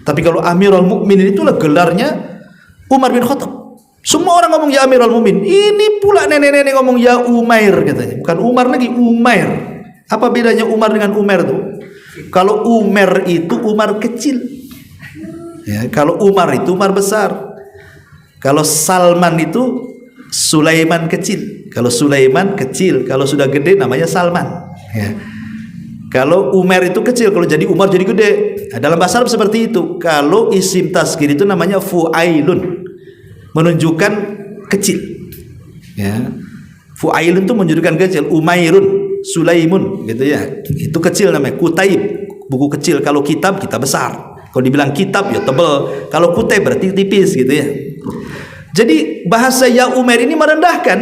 tapi kalau Amirul Mukminin itulah gelarnya Umar bin Khattab. Semua orang ngomong ya Amirul Mukminin. Ini pula nenek-nenek ngomong ya Umair katanya. Bukan Umar lagi, Umair. Apa bedanya Umar dengan Umar tuh? Kalau Umar itu Umar kecil, ya, kalau Umar itu Umar besar. Kalau Salman itu Sulaiman kecil. Kalau Sulaiman kecil, kalau sudah gede namanya Salman, ya. Kalau Umar itu kecil, kalau jadi Umar jadi gede. Nah, dalam bahasa Arab seperti itu. Kalau isim tazkir itu namanya fu'ailun, menunjukkan kecil, ya. Fu'ailun itu menunjukkan kecil. Umairun, Sulaimun gitu ya. Itu kecil namanya. Kutaib, buku kecil. Kalau kitab, kitab besar. Kalau dibilang kitab ya tebal. Kalau kutaib berarti tipis gitu ya. Jadi bahasa ya Umair ini merendahkan.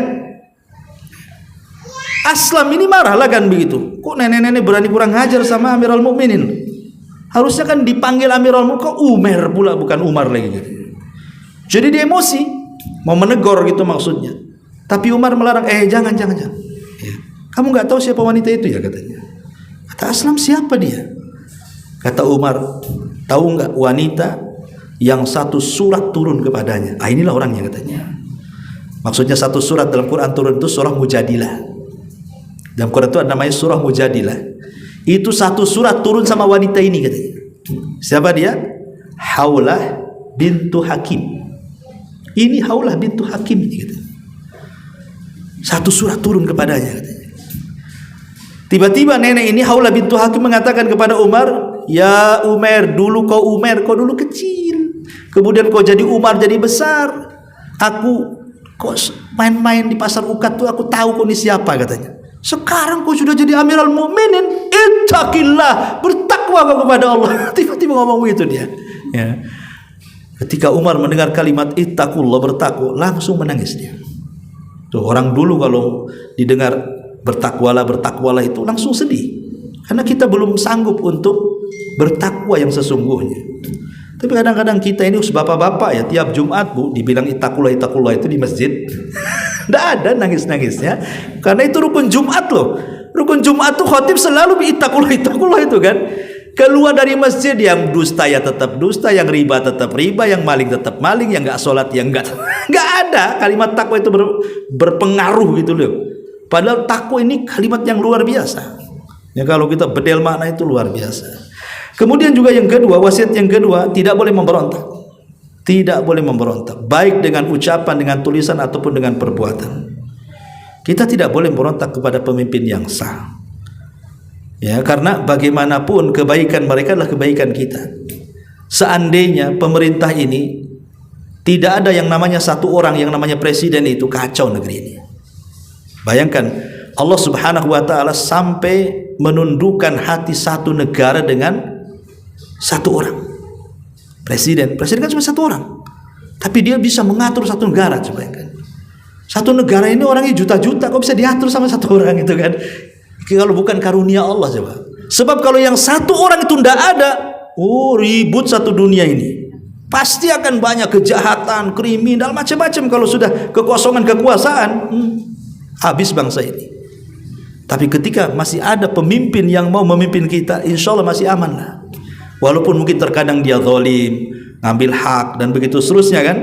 Aslam ini marah lah kan begitu. Kok nenek-nenek berani kurang ajar sama Amirul Mukminin? Harusnya kan dipanggil Amirul Mukminin, kok Umar pula bukan Umar lagi gitu. Jadi dia emosi, mau menegur gitu maksudnya. Tapi Umar melarang, jangan. Ya. Kamu nggak tahu siapa wanita itu ya katanya. Kata Aslam, siapa dia? Kata Umar, tahu nggak wanita yang satu surat turun kepadanya? Inilah orangnya katanya. Maksudnya satu surat dalam Quran turun itu surah Mujadilah. Dalam Quran itu ada namanya surah Mujadilah. Itu satu surat turun sama wanita ini katanya. Siapa dia? Haulah bintu Hakim. Ini Haulah bintu Hakim ini katanya. Satu surat turun kepadanya katanya. Tiba-tiba nenek ini Haulah bintu Hakim mengatakan kepada Umar, ya Umar, dulu kau Umar, kau dulu kecil. Kemudian kau jadi Umar, jadi besar. Aku kok main-main di pasar Ukat tuh aku tahu kau ini siapa katanya. Sekarang kau sudah jadi Amirul Mukminin, ittaqillah, bertakwa kau kepada Allah. Tiba-tiba ngomong begitu dia. Ya. Ketika Umar mendengar kalimat ittaqullah, bertakwa, langsung menangis dia. Tuh, orang dulu kalau didengar bertakwalah itu langsung sedih. Karena kita belum sanggup untuk bertakwa yang sesungguhnya. Tapi kadang-kadang kita ini bapak-bapak ya, tiap Jumat bu dibilang ittaqullah itu di masjid. Tidak ada nangis-nangisnya. Karena itu rukun Jumat loh. Rukun Jumat tuh khotib selalu ittaqullah itu kan. Keluar dari masjid, yang dusta ya tetap dusta, yang riba tetap riba, yang maling tetap maling, yang nggak sholat yang nggak ada. Kalimat takwa itu berpengaruh gitu loh. Padahal takwa ini kalimat yang luar biasa. Ya kalau kita bedel makna itu luar biasa. Kemudian juga yang kedua, wasiat yang kedua, tidak boleh memberontak. Tidak boleh memberontak, baik dengan ucapan, dengan tulisan ataupun dengan perbuatan. Kita tidak boleh memberontak kepada pemimpin yang sah. Ya, karena bagaimanapun kebaikan mereka adalah kebaikan kita. Seandainya pemerintah ini tidak ada yang namanya satu orang yang namanya presiden, itu kacau negeri ini. Bayangkan Allah Subhanahu wa taala sampai menundukkan hati satu negara dengan satu orang. Presiden kan cuma satu orang, tapi dia bisa mengatur satu negara. Coba bayangkan, satu negara ini orangnya juta-juta, kok bisa diatur sama satu orang itu kan? Kalau bukan karunia Allah coba. Sebab kalau yang satu orang itu tidak ada, ribut satu dunia ini. Pasti akan banyak kejahatan, kriminal, macam-macam. Kalau sudah kekosongan kekuasaan, habis bangsa ini. Tapi ketika masih ada pemimpin yang mau memimpin kita, insya Allah masih aman lah. Walaupun mungkin terkadang dia zalim, ngambil hak dan begitu seterusnya kan.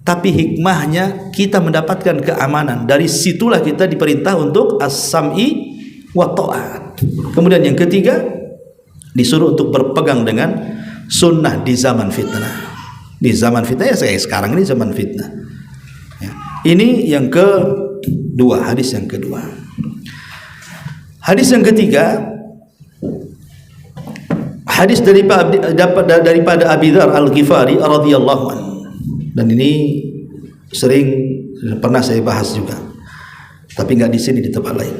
Tapi hikmahnya kita mendapatkan keamanan. Dari situlah kita diperintah untuk as-sam'i wa ta'at. Kemudian yang ketiga, disuruh untuk berpegang dengan sunnah di zaman fitnah. Di zaman fitnah ya, sekarang ini zaman fitnah ya. Ini yang kedua, hadis yang kedua. Hadis yang ketiga, hadis daripada Abi Dzar Al-Ghifari radhiyallahu anhu. Dan ini sering pernah saya bahas juga, tapi nggak di sini, di tempat lain.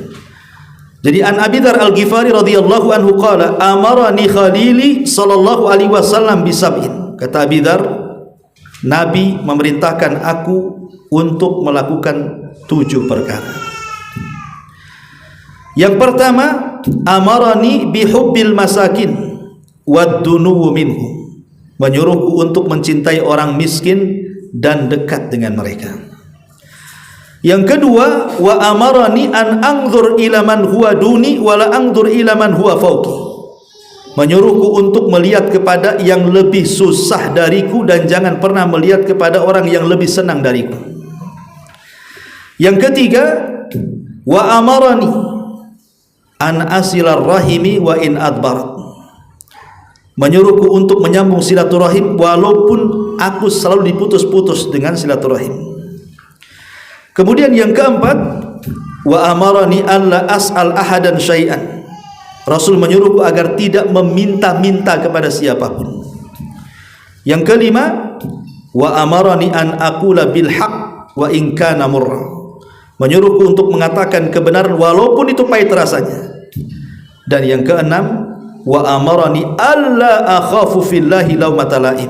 Jadi an Abi Dzar Al-Ghifari radhiyallahu anhu qala amarani khalili sallallahu alaihi wasallam bisab'in. Kata Abi Dzar, Nabi memerintahkan aku untuk melakukan 7 perkara. Yang pertama, amarani bihubbil masakin wad-dunuwu minhum. Menyuruhku untuk mencintai orang miskin dan dekat dengan mereka. Yang kedua, wa amarani an anzur ila man huwa duni wa la anzur ila man huwa fawqi. Menyuruhku untuk melihat kepada yang lebih susah dariku dan jangan pernah melihat kepada orang yang lebih senang dariku. Yang ketiga, wa amarani an asilar rahimi wa in adbarat. Menyuruhku untuk menyambung silaturahim walaupun aku selalu diputus-putus dengan silaturahim. Kemudian yang keempat, wa amarani alla as'al ahadan syai'an. Rasul menyuruhku agar tidak meminta-minta kepada siapapun. Yang kelima, wa amarani an aqula bil haqq wa in kana murra. Menyuruhku untuk mengatakan kebenaran walaupun itu pahit rasanya. Dan yang keenam, wa amarani alla akhafu fillahi laumata laim.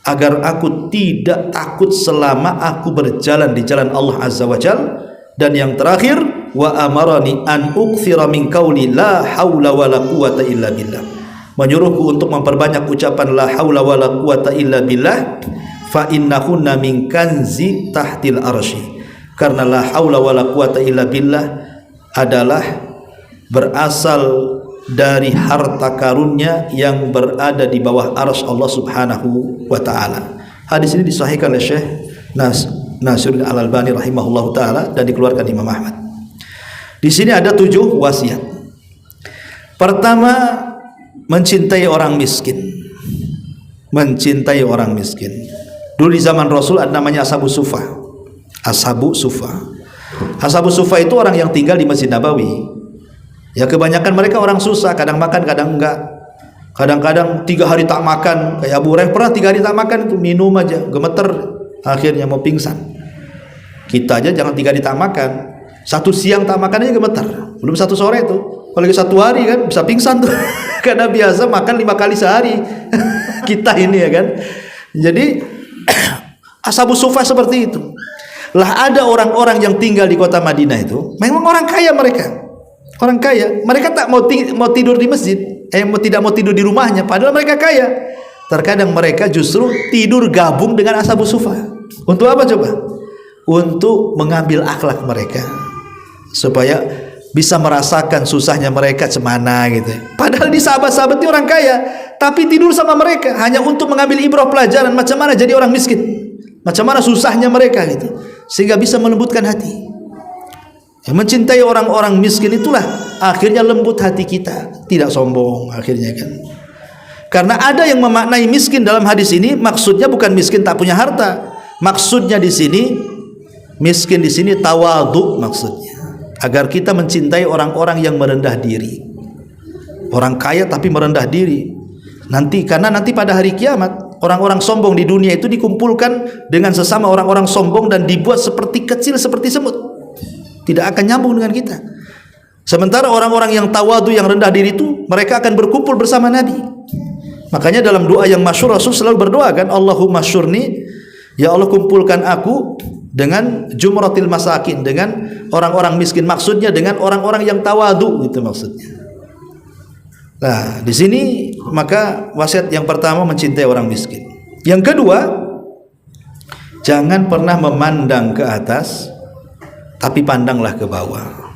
agar aku tidak takut selama aku berjalan di jalan Allah Azza wa Jalla. Dan yang terakhir, wa amarani an ukthira min qauli la haula wala quwata illa billah, menyuruhku untuk memperbanyak ucapan la haula wala quwata illa billah, fa innahunna min kanzi tahtil arsy, karena la haula wala quwata illa billah adalah berasal dari harta karunnya yang berada di bawah arsy Allah Subhanahu wa taala. Hadis ini disahihkan oleh Syekh Nasiruddin Al-Albani rahimahullahu taala dan dikeluarkan Imam Ahmad. Di sini ada 7 wasiat. Pertama, mencintai orang miskin. Mencintai orang miskin. Dulu di zaman Rasul ada namanya Ashabu Sufa. Ashabu Sufa. Ashabu Sufa itu orang yang tinggal di Masjid Nabawi. Ya kebanyakan mereka orang susah, kadang makan kadang enggak. Kadang-kadang 3 hari tak makan. Kayak Abu Hurairah pernah 3 hari tak makan, itu minum aja, gemeter, akhirnya mau pingsan. Kita aja jangan 3 hari tak makan, 1 siang tak makan aja gemetar, belum 1 sore itu, apalagi 1 hari kan bisa pingsan tuh. Karena biasa makan 5 kali sehari. Kita ini ya kan. Jadi Ashabu Sufa seperti itu. Lah ada orang-orang yang tinggal di kota Madinah itu, memang orang kaya mereka. Orang kaya, mereka tak mau tidur di masjid, tidak mau tidur di rumahnya, padahal mereka kaya. Terkadang mereka justru tidur gabung dengan Ashabu Sufa. Untuk apa coba? Untuk mengambil akhlak mereka, supaya bisa merasakan susahnya mereka cemana gitu. Padahal di sahabat-sahabat itu orang kaya, tapi tidur sama mereka hanya untuk mengambil ibrah pelajaran macam mana jadi orang miskin, macam mana susahnya mereka gitu, sehingga bisa melembutkan hati. Yang mencintai orang-orang miskin itulah akhirnya lembut hati kita, tidak sombong akhirnya kan. Karena ada yang memaknai miskin dalam hadis ini, maksudnya bukan miskin tak punya harta. Maksudnya di sini miskin di sini tawadhu, maksudnya agar kita mencintai orang-orang yang merendah diri. Orang kaya tapi merendah diri. Karena nanti pada hari kiamat orang-orang sombong di dunia itu dikumpulkan dengan sesama orang-orang sombong dan dibuat seperti kecil seperti semut. Tidak akan nyambung dengan kita. Sementara orang-orang yang tawadhu, yang rendah diri itu mereka akan berkumpul bersama Nabi. Makanya dalam doa yang masyhur Rasul selalu berdoa kan, Allahumma syurni, ya Allah kumpulkan aku dengan jumratil masakin, dengan orang-orang miskin, maksudnya dengan orang-orang yang tawadhu itu maksudnya. Nah, di sini maka wasiat yang pertama mencintai orang miskin. Yang kedua, jangan pernah memandang ke atas, tapi pandanglah ke bawah.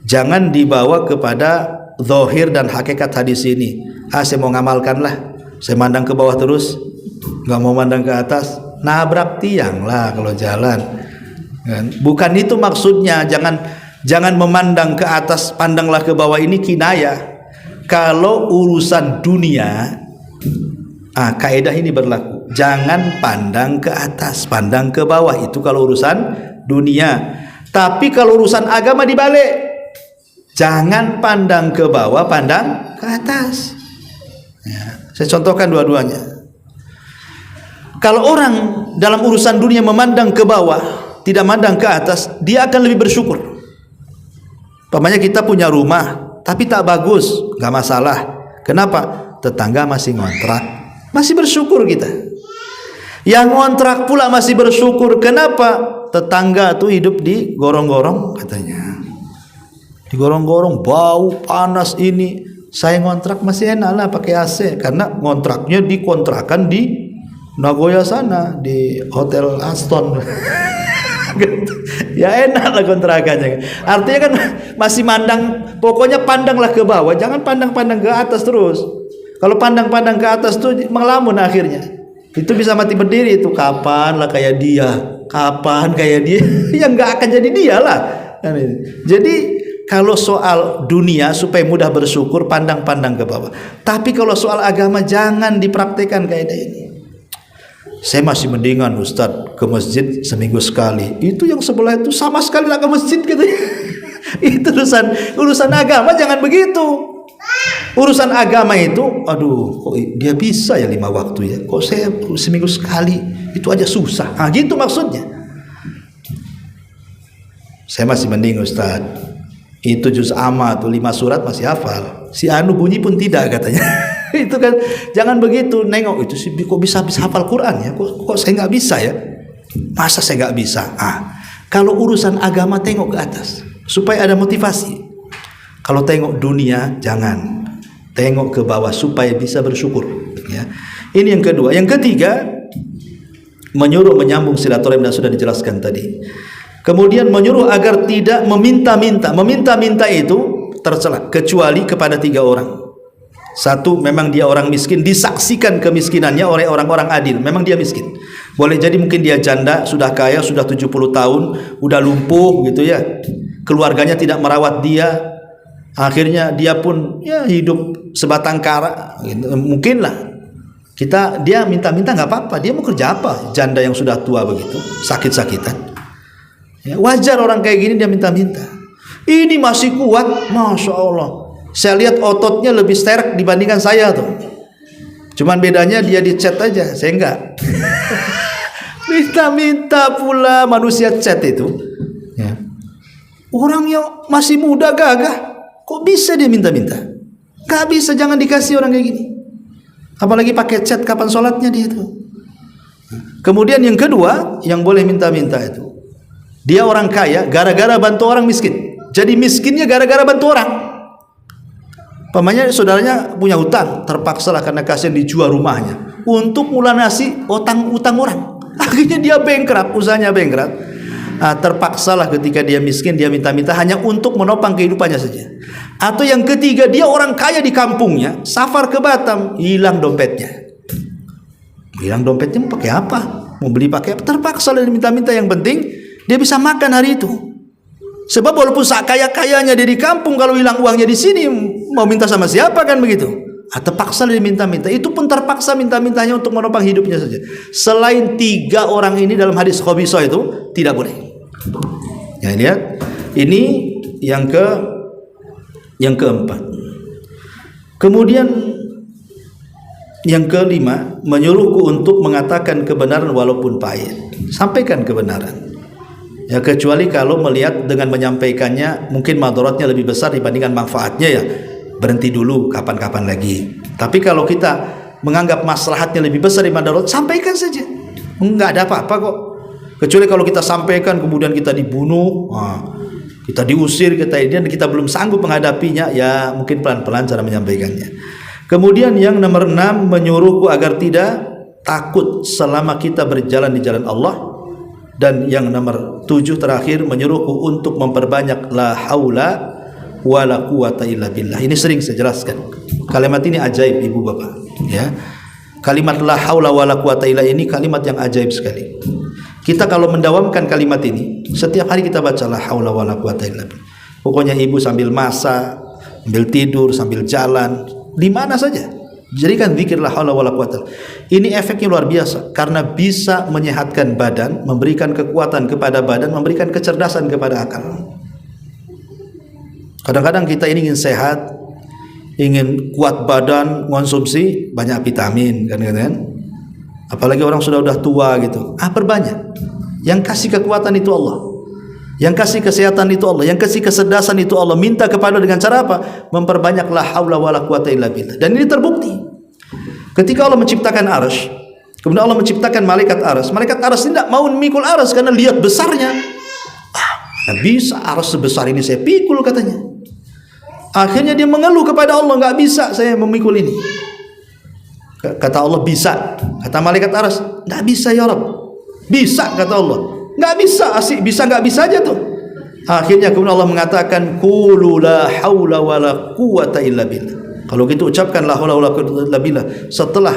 Jangan dibawa kepada zahir dan hakikat hadis ini. Saya mau ngamalkan lah, saya mandang ke bawah terus, nggak mau mandang ke atas, nabrak tiang lah kalau jalan. Bukan itu maksudnya. Jangan memandang ke atas, pandanglah ke bawah, ini kinayah. Kalau urusan dunia, kaidah ini berlaku. Jangan pandang ke atas, pandang ke bawah, itu kalau urusan dunia. Tapi kalau urusan agama dibalik, jangan pandang ke bawah, pandang ke atas. Ya, saya contohkan dua-duanya. Kalau orang dalam urusan dunia memandang ke bawah, tidak memandang ke atas, dia akan lebih bersyukur. Umpamanya kita punya rumah tapi tak bagus, nggak masalah. Kenapa? Tetangga masih ngontrak, masih bersyukur kita. Yang ngontrak pula masih bersyukur. Kenapa? Tetangga tuh hidup di gorong-gorong katanya. Di gorong-gorong, bau, panas ini. Saya ngontrak masih enak lah pakai AC, karena ngontraknya dikontrakan di Nagoya sana, di Hotel Aston. Ya enak lah kontrakannya. Artinya kan masih mandang, pokoknya pandanglah ke bawah, jangan pandang-pandang ke atas terus. Kalau pandang-pandang ke atas tuh mengelamun akhirnya. Itu bisa mati berdiri itu. Kapan lah kayak dia? Kapan kayak dia? Ya nggak akan jadi dia lah. Jadi kalau soal dunia supaya mudah bersyukur, pandang-pandang ke bawah. Tapi kalau soal agama jangan dipraktekkan kaidah ini. Saya masih mendingan Ustadz ke masjid seminggu sekali. Itu yang sebelah itu sama sekali nggak ke masjid gitu. Itu urusan agama jangan begitu. Urusan agama itu, aduh, kok dia bisa ya 5 waktu ya? Kok saya seminggu sekali? Itu aja susah. Gitu maksudnya. Saya masih mending Ustadz. Itu juz amma tuh 5 surat masih hafal. Si Anu bunyi pun tidak katanya. Itu kan jangan begitu, nengok itu sih kok bisa hafal Quran ya, kok saya nggak bisa ya, masa saya nggak bisa. Kalau urusan agama tengok ke atas supaya ada motivasi. Kalau tengok dunia jangan, tengok ke bawah supaya bisa bersyukur ya. Ini yang kedua. Yang ketiga, menyuruh menyambung silaturahim dan sudah dijelaskan tadi. Kemudian menyuruh agar tidak meminta-minta. Meminta-minta itu tercela kecuali kepada 3 orang. Satu, memang dia orang miskin, disaksikan kemiskinannya oleh orang-orang adil, memang dia miskin. Boleh jadi mungkin dia janda, sudah kaya, sudah 70 tahun, udah lumpuh gitu ya, keluarganya tidak merawat dia, akhirnya dia pun ya hidup sebatang kara gitu. Mungkin lah dia minta-minta nggak apa-apa, dia mau kerja apa, janda yang sudah tua begitu, sakit-sakitan ya, wajar orang kayak gini dia minta-minta. Ini masih kuat, Masya Allah, saya lihat ototnya lebih sterk dibandingkan saya tuh. Cuman bedanya dia di chat aja, saya enggak. Minta-minta pula manusia chat itu ya. Orang yang masih muda gagah, kok bisa dia minta-minta? Gak bisa, jangan dikasih orang kayak gini. Apalagi pakai chat kapan sholatnya dia itu. Kemudian yang kedua, yang boleh minta-minta itu, dia orang kaya gara-gara bantu orang miskin. Jadi miskinnya gara-gara bantu orang. Pamannya saudaranya punya hutang, terpaksalah karena kasihan dijual rumahnya untuk melunasi utang orang. Akhirnya dia bankrupt, usahanya bankrupt. Terpaksalah ketika dia miskin dia minta-minta hanya untuk menopang kehidupannya saja. Atau yang ketiga, dia orang kaya di kampungnya, safar ke Batam, hilang dompetnya. Hilang dompetnya mau pakai apa? Mau beli pakai apa? Terpaksa dia minta-minta, yang penting dia bisa makan hari itu. Sebab walaupun kaya-kayanya dia di kampung, kalau hilang uangnya di sini mau minta sama siapa kan begitu? Terpaksa dia minta-minta. Itu pun terpaksa minta-mintanya untuk menopang hidupnya saja. Selain 3 orang ini dalam hadis khabithah itu tidak boleh. Ya, lihat. Ini yang keempat. Kemudian yang kelima, menyuruhku untuk mengatakan kebenaran walaupun pahit. Sampaikan kebenaran. Ya, kecuali kalau melihat dengan menyampaikannya mungkin madaratnya lebih besar dibandingkan manfaatnya, ya berhenti dulu, kapan-kapan lagi. Tapi kalau kita menganggap maslahatnya lebih besar daripada madarat, sampaikan saja, enggak ada apa-apa kok. Kecuali kalau kita sampaikan kemudian kita dibunuh, kita diusir, kita belum sanggup menghadapinya, ya mungkin pelan-pelan cara menyampaikannya. Kemudian yang nomor 6, menyuruhku agar tidak takut selama kita berjalan di jalan Allah. Dan yang nomor 7 terakhir, menyuruhku untuk memperbanyak la haula wala quwata illa billah. Ini sering saya jelaskan. Kalimat ini ajaib ibu bapak, ya. Kalimat la haula wala quwata illa ini kalimat yang ajaib sekali. Kita kalau mendawamkan kalimat ini, setiap hari kita baca la haula wala quwata illa billah. Pokoknya ibu sambil masak, sambil tidur, sambil jalan, di mana saja jadikan zikir la haula wala quwata. Ini efeknya luar biasa karena bisa menyehatkan badan, memberikan kekuatan kepada badan, memberikan kecerdasan kepada akal. Kadang-kadang kita ini ingin sehat, ingin kuat badan, konsumsi banyak vitamin kan. Apalagi orang sudah tua gitu. Perbanyak. Yang kasih kekuatan itu Allah. Yang kasih kesehatan itu Allah, yang kasih kecerdasan itu Allah. Minta kepada dengan cara apa? Memperbanyak la haula wala quwata illa billah. Dan ini terbukti. Ketika Allah menciptakan arsy, kemudian Allah menciptakan malaikat arsy. Malaikat arsy tidak mau memikul arsy karena lihat besarnya. Nah bisa arsy sebesar ini saya pikul katanya. Akhirnya dia mengeluh kepada Allah, nggak bisa saya memikul ini. Kata Allah bisa. Kata malaikat arsy, nggak bisa ya Rabb. Bisa kata Allah. Nggak bisa, asik bisa nggak bisa aja tuh. Akhirnya kemudian Allah mengatakan qulu la haula wala quwata illa billah. Kalau gitu ucapkan la haula wala quwata illa billah. Setelah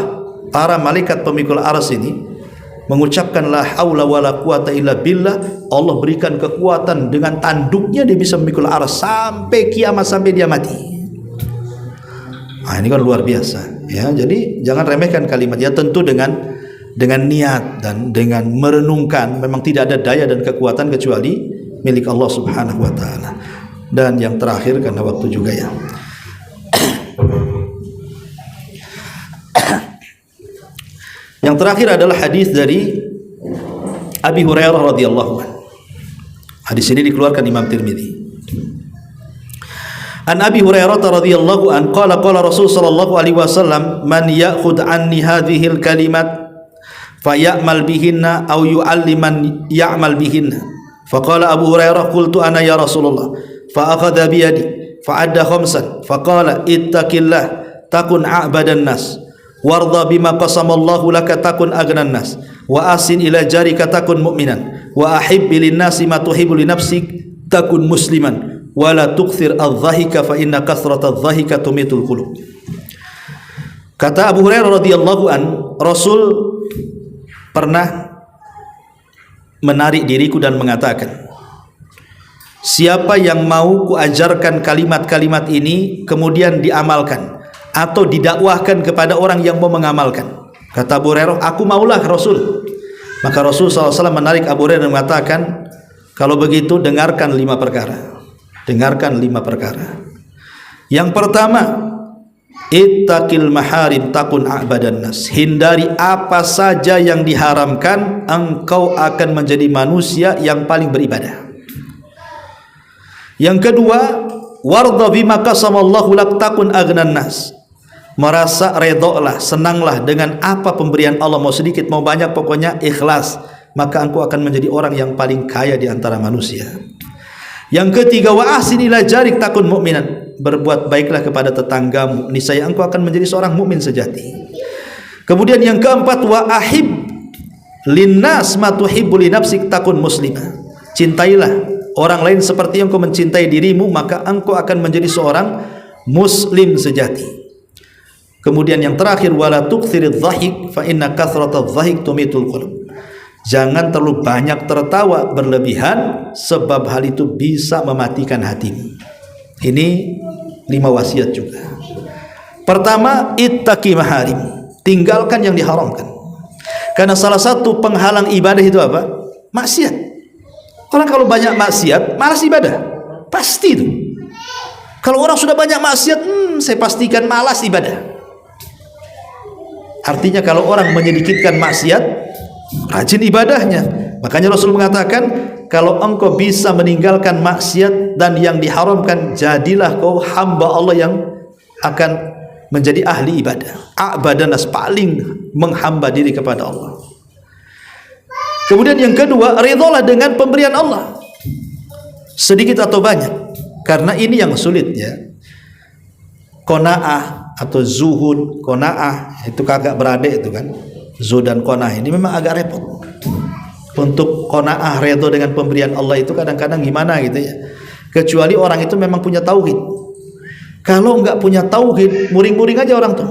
para malaikat pemikul arsy ini mengucapkan la haula wala quwata illa billah, Allah berikan kekuatan, dengan tanduknya dia bisa memikul arsy sampai kiamat, sampai dia mati. Ini kan luar biasa ya. Jadi jangan remehkan kalimat ya, tentu dengan niat dan dengan merenungkan. Memang tidak ada daya dan kekuatan kecuali milik Allah Subhanahu wa taala. Dan yang terakhir karena waktu juga ya. Yang terakhir adalah hadis dari Abi Hurairah radhiyallahu anhu. Hadis ini dikeluarkan Imam Tirmidzi. An Abi Hurairah radhiyallahu an qala Rasul sallallahu alaihi wasallam man ya'khudh anni hadhil kalimat faya'mal bihinna aw yu'alliman ya'mal bihinna. Faqala Abu Hurairah qultu ana ya Rasulullah fa akhadha bi yadi fa adda khamsan faqala ittaqillah takun a'badan nas warda bima qasamallahu laka takun aghnan nas wa asin ila jarika takun mu'minan wa ahibbi lin nasi ma tuhibbu li nafsik takun musliman wala tukthir adh-dhahika fa inna kathrata adh-dhahika tumitul qulub. Kata Abu Hurairah radhiyallahu an, Rasul pernah menarik diriku dan mengatakan, siapa yang mau kuajarkan kalimat-kalimat ini kemudian diamalkan atau didakwahkan kepada orang yang mau mengamalkan. Kata Abu Hurairah, aku maulah Rasul. Maka Rasul SAW menarik Abu Hurairah dan mengatakan, kalau begitu dengarkan 5 perkara. Dengarkan 5 perkara. Yang pertama, ittaqil maharim takun a'badan nas. Hindari apa saja yang diharamkan, engkau akan menjadi manusia yang paling beribadah. Yang kedua, warda bima qasamallahu lak takun aghnan nas. Merasa redoklah, senanglah dengan apa pemberian Allah, mau sedikit mau banyak, pokoknya ikhlas, maka engkau akan menjadi orang yang paling kaya di antara manusia. Yang ketiga, wa ahsin ila jarik takun mu'minan. Berbuat baiklah kepada tetanggamu, niscaya engkau akan menjadi seorang mukmin sejati. Kemudian yang keempat, wa ahib linnas ma tuhibbu li nafsik takun muslimah. Cintailah orang lain seperti yang engkau mencintai dirimu, maka engkau akan menjadi seorang muslim sejati. Kemudian yang terakhir, wala tukthiridh dhahik fa inna kathratadh dhahik tumitul qulub. Jangan terlalu banyak tertawa berlebihan, sebab hal itu bisa mematikan hatimu. Ini 5 wasiat juga. Pertama, ittaqi maharim. Tinggalkan yang diharamkan. Karena salah satu penghalang ibadah itu apa? Maksiat. Orang kalau banyak maksiat, malas ibadah. Pasti itu. Kalau orang sudah banyak maksiat, saya pastikan malas ibadah. Artinya kalau orang menyedikitkan maksiat, rajin ibadahnya. Makanya Rasul mengatakan, kalau engkau bisa meninggalkan maksiat dan yang diharamkan, jadilah kau hamba Allah yang akan menjadi ahli ibadah. A'badanas, paling menghamba diri kepada Allah. Kemudian yang kedua, ridholah dengan pemberian Allah, sedikit atau banyak. Karena ini yang sulit ya. Qanaah atau zuhud, qanaah itu kakak beradik itu kan. Zuhud dan qanaah ini memang agak repot. Untuk qanaah, redho dengan pemberian Allah itu kadang-kadang gimana gitu ya. Kecuali orang itu memang punya tauhid. Kalau enggak punya tauhid, muring-muring aja orang tuh.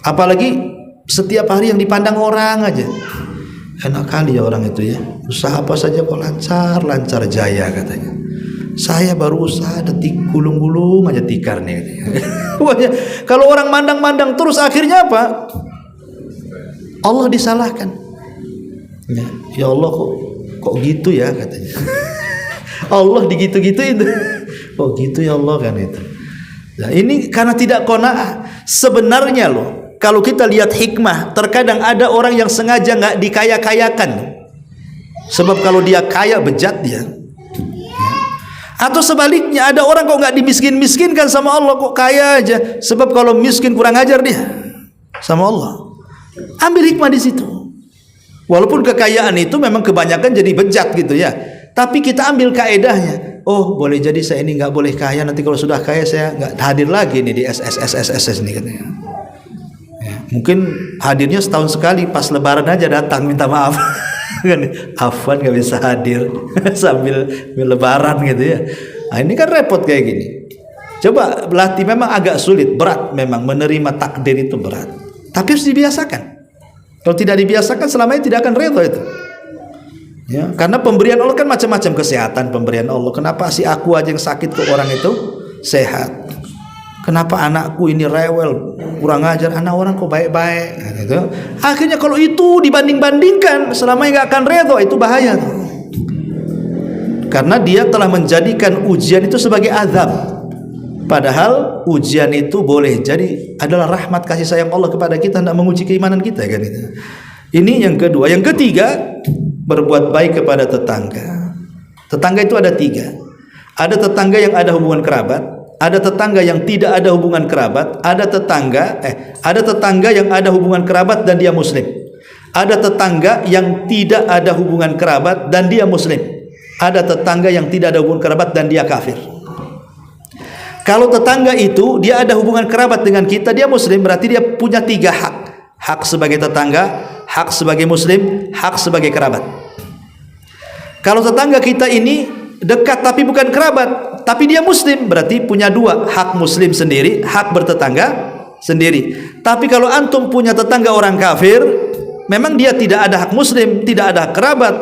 Apalagi setiap hari yang dipandang orang aja. Enak kali ya orang itu ya. Usaha apa saja kok lancar jaya katanya. Saya baru usaha detik gulung-gulung aja tikar nih. Kalau orang mandang-mandang terus, akhirnya apa? Allah disalahkan. Ya Allah kok gitu ya katanya. Allah digitu-gituin. Oh gitu ya Allah kan itu. Nah, ini karena tidak qanaah. Sebenarnya loh, kalau kita lihat hikmah, terkadang ada orang yang sengaja nggak dikaya-kayakan. Sebab kalau dia kaya, bejat dia. Atau sebaliknya, ada orang kok nggak dimiskin-miskinkan sama Allah, kok kaya aja. Sebab kalau miskin kurang ajar dia sama Allah. Ambil hikmah di situ. Walaupun kekayaan itu memang kebanyakan jadi bejat gitu ya, tapi kita ambil kaedahnya. Oh boleh jadi saya ini nggak boleh kaya, nanti kalau sudah kaya saya nggak hadir lagi nih di SSSSS ini katanya. Ya, mungkin hadirnya setahun sekali, pas lebaran aja datang minta maaf. Afwan nggak bisa hadir sambil lebaran gitu ya. Nah, ini kan repot kayak gini. Coba berarti memang agak sulit, berat memang menerima takdir itu berat. Tapi harus dibiasakan. Kalau tidak dibiasakan, selamanya tidak akan redha itu. Ya, karena pemberian Allah kan macam-macam, kesehatan pemberian Allah. Kenapa si aku aja yang sakit kok orang itu sehat? Kenapa anakku ini rewel, kurang ajar, anak orang kok baik-baik? Nah, gitu. Akhirnya kalau itu dibanding-bandingkan, selamanya nggak akan redha, itu bahaya. Karena dia telah menjadikan ujian itu sebagai azab. Padahal ujian itu boleh jadi adalah rahmat kasih sayang Allah kepada kita, hendak menguji keimanan kita kan itu. Ini yang kedua. Yang ketiga, berbuat baik kepada tetangga. Tetangga itu ada 3. Ada tetangga yang ada hubungan kerabat, ada tetangga yang tidak ada hubungan kerabat, ada tetangga yang ada hubungan kerabat dan dia muslim. Ada tetangga yang tidak ada hubungan kerabat dan dia muslim. Ada tetangga yang tidak ada hubungan kerabat dan dia kafir. Kalau tetangga itu dia ada hubungan kerabat dengan kita, dia muslim, berarti dia punya 3 hak. Hak sebagai tetangga, hak sebagai muslim, hak sebagai kerabat. Kalau tetangga kita ini dekat tapi bukan kerabat, tapi dia muslim, berarti punya 2, hak muslim sendiri, hak bertetangga sendiri. Tapi kalau antum punya tetangga orang kafir, memang dia tidak ada hak muslim, tidak ada hak kerabat,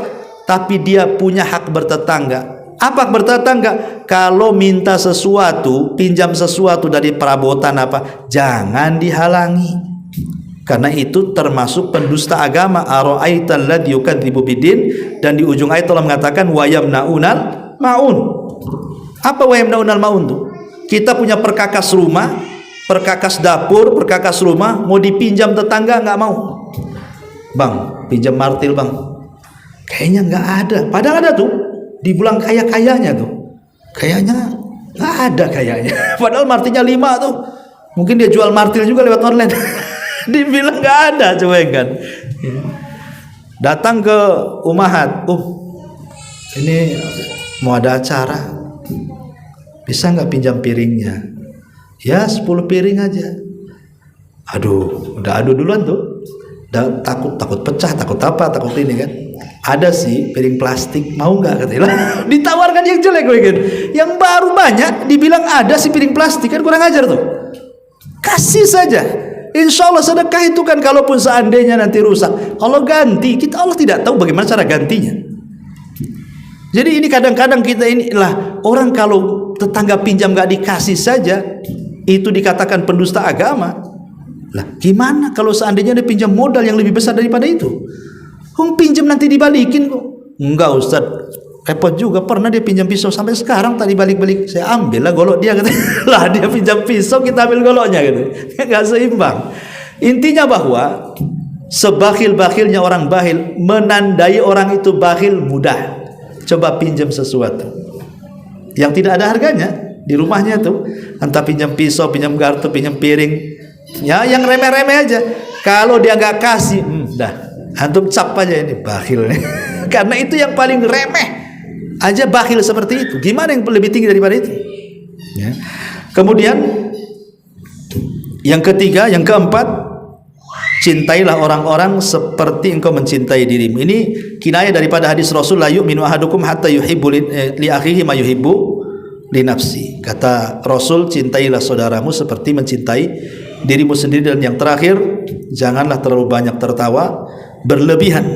tapi dia punya hak bertetangga. Apa hak bertetangga? Kalau minta sesuatu, pinjam sesuatu dari perabotan apa, jangan dihalangi. Karena itu termasuk pendusta agama. Ara'aital ladzi yukadzibu biddin, dan di ujung ayat Allah mengatakan wa yamnaunal maun. Apa wa yamnaunal maun tuh? Kita punya perkakas rumah, perkakas dapur, perkakas rumah, mau dipinjam tetangga nggak mau. Bang, pinjam martil bang. Kayaknya nggak ada. Padahal ada tuh. Dibilang kaya-kayanya tuh. Kayaknya nggak ada kayaknya. Padahal martilnya 5 tuh. Mungkin dia jual martil juga lewat online. Dibilang nggak ada, coba kan. Datang ke Umahat, ini mau ada acara, bisa nggak pinjam piringnya? Ya 10 piring aja. Aduh, udah adu duluan tuh. Takut pecah, takut apa, takut ini kan. Ada sih piring plastik, mau nggak katanya. Ditawarkan yang jelek kan. Yang baru banyak dibilang ada sih piring plastik, kan kurang ajar tuh. Kasih saja. Insya Allah sedekah itu kan, kalaupun seandainya nanti rusak, Allah ganti. Allah tidak tahu bagaimana cara gantinya. Jadi ini kadang-kadang kita inilah orang, kalau tetangga pinjam nggak dikasih saja, itu dikatakan pendusta agama. Lah gimana kalau seandainya dia pinjam modal yang lebih besar daripada itu? Pinjam nanti dibalikin kok. Enggak Ustaz, repot juga. Pernah dia pinjam pisau sampai sekarang tadi balik-balik. Saya ambil lah golok dia, katanya. Lah dia pinjam pisau, kita ambil goloknya gitu. Enggak seimbang. Intinya bahwa sebakhil-bakhilnya orang bakhil, menandai orang itu bakhil mudah. Coba pinjam sesuatu yang tidak ada harganya di rumahnya tuh, entah pinjam pisau, pinjam garpu, pinjam piring, ya yang remeh-remeh aja. Kalau dia nggak kasih, dah antum cap aja ini bakhil nih. Karena itu yang paling remeh aja bakhil seperti itu. Gimana yang lebih tinggi daripada itu? Ya. Kemudian yang ketiga, yang keempat, cintailah orang-orang seperti engkau mencintai dirimu. Ini kinayah daripada hadis Rasul, la yu'minu ahadukum hatta yuhibbu li akhihi ma yuhibbu li nafsi. Kata Rasul, cintailah saudaramu seperti mencintai dirimu sendiri. Dan yang terakhir, janganlah terlalu banyak tertawa berlebihan,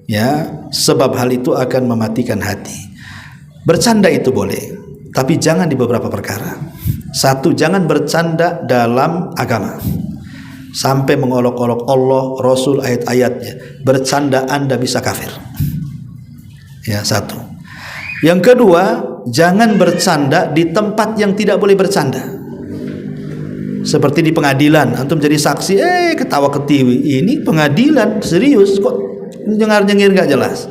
ya, sebab hal itu akan mematikan hati. Bercanda itu boleh, tapi jangan di beberapa perkara. Satu, jangan bercanda dalam agama sampai mengolok-olok Allah, Rasul, ayat-ayatnya. Bercanda Anda bisa kafir. Ya, satu. Yang kedua, jangan bercanda di tempat yang tidak boleh bercanda. Seperti di pengadilan, antum jadi saksi, ketawa ketiwi. Ini pengadilan serius kok nyengir-nyengir gak jelas.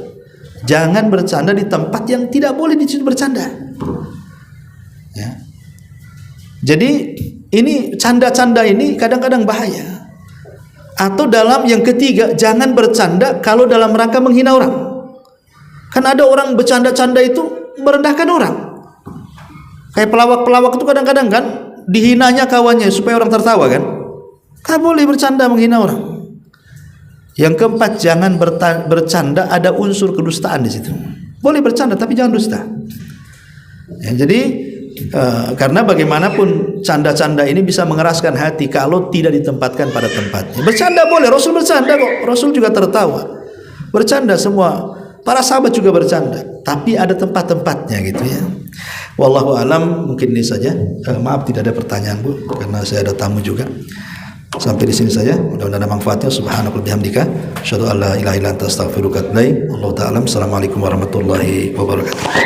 Jangan bercanda di tempat yang tidak boleh di situ bercanda. Ya. Jadi ini canda-canda ini kadang-kadang bahaya. Atau dalam yang ketiga, jangan bercanda kalau dalam rangka menghina orang. Kan ada orang bercanda-canda itu merendahkan orang. Kayak pelawak-pelawak itu kadang-kadang kan dihinanya kawannya supaya orang tertawa kan. Kan boleh bercanda menghina orang. Yang keempat, jangan bercanda ada unsur kedustaan di situ. Boleh bercanda tapi jangan dusta. Ya, jadi karena bagaimanapun canda-canda ini bisa mengeraskan hati kalau tidak ditempatkan pada tempatnya. Bercanda boleh, Rasul bercanda kok, Rasul juga tertawa. Bercanda semua, para sahabat juga bercanda, tapi ada tempat-tempatnya gitu ya. Wallahu alam, mungkin ini saja. Maaf tidak ada pertanyaan Bu, karena saya ada tamu juga. Sampai di sini saja. Mudah-mudahan ada manfaatnya. Subhanallah bihamdika, asyhadu an la ilaha illa anta astaghfiruka wa atubu ilaik. Wallahu ta'ala. Assalamualaikum warahmatullahi wabarakatuh.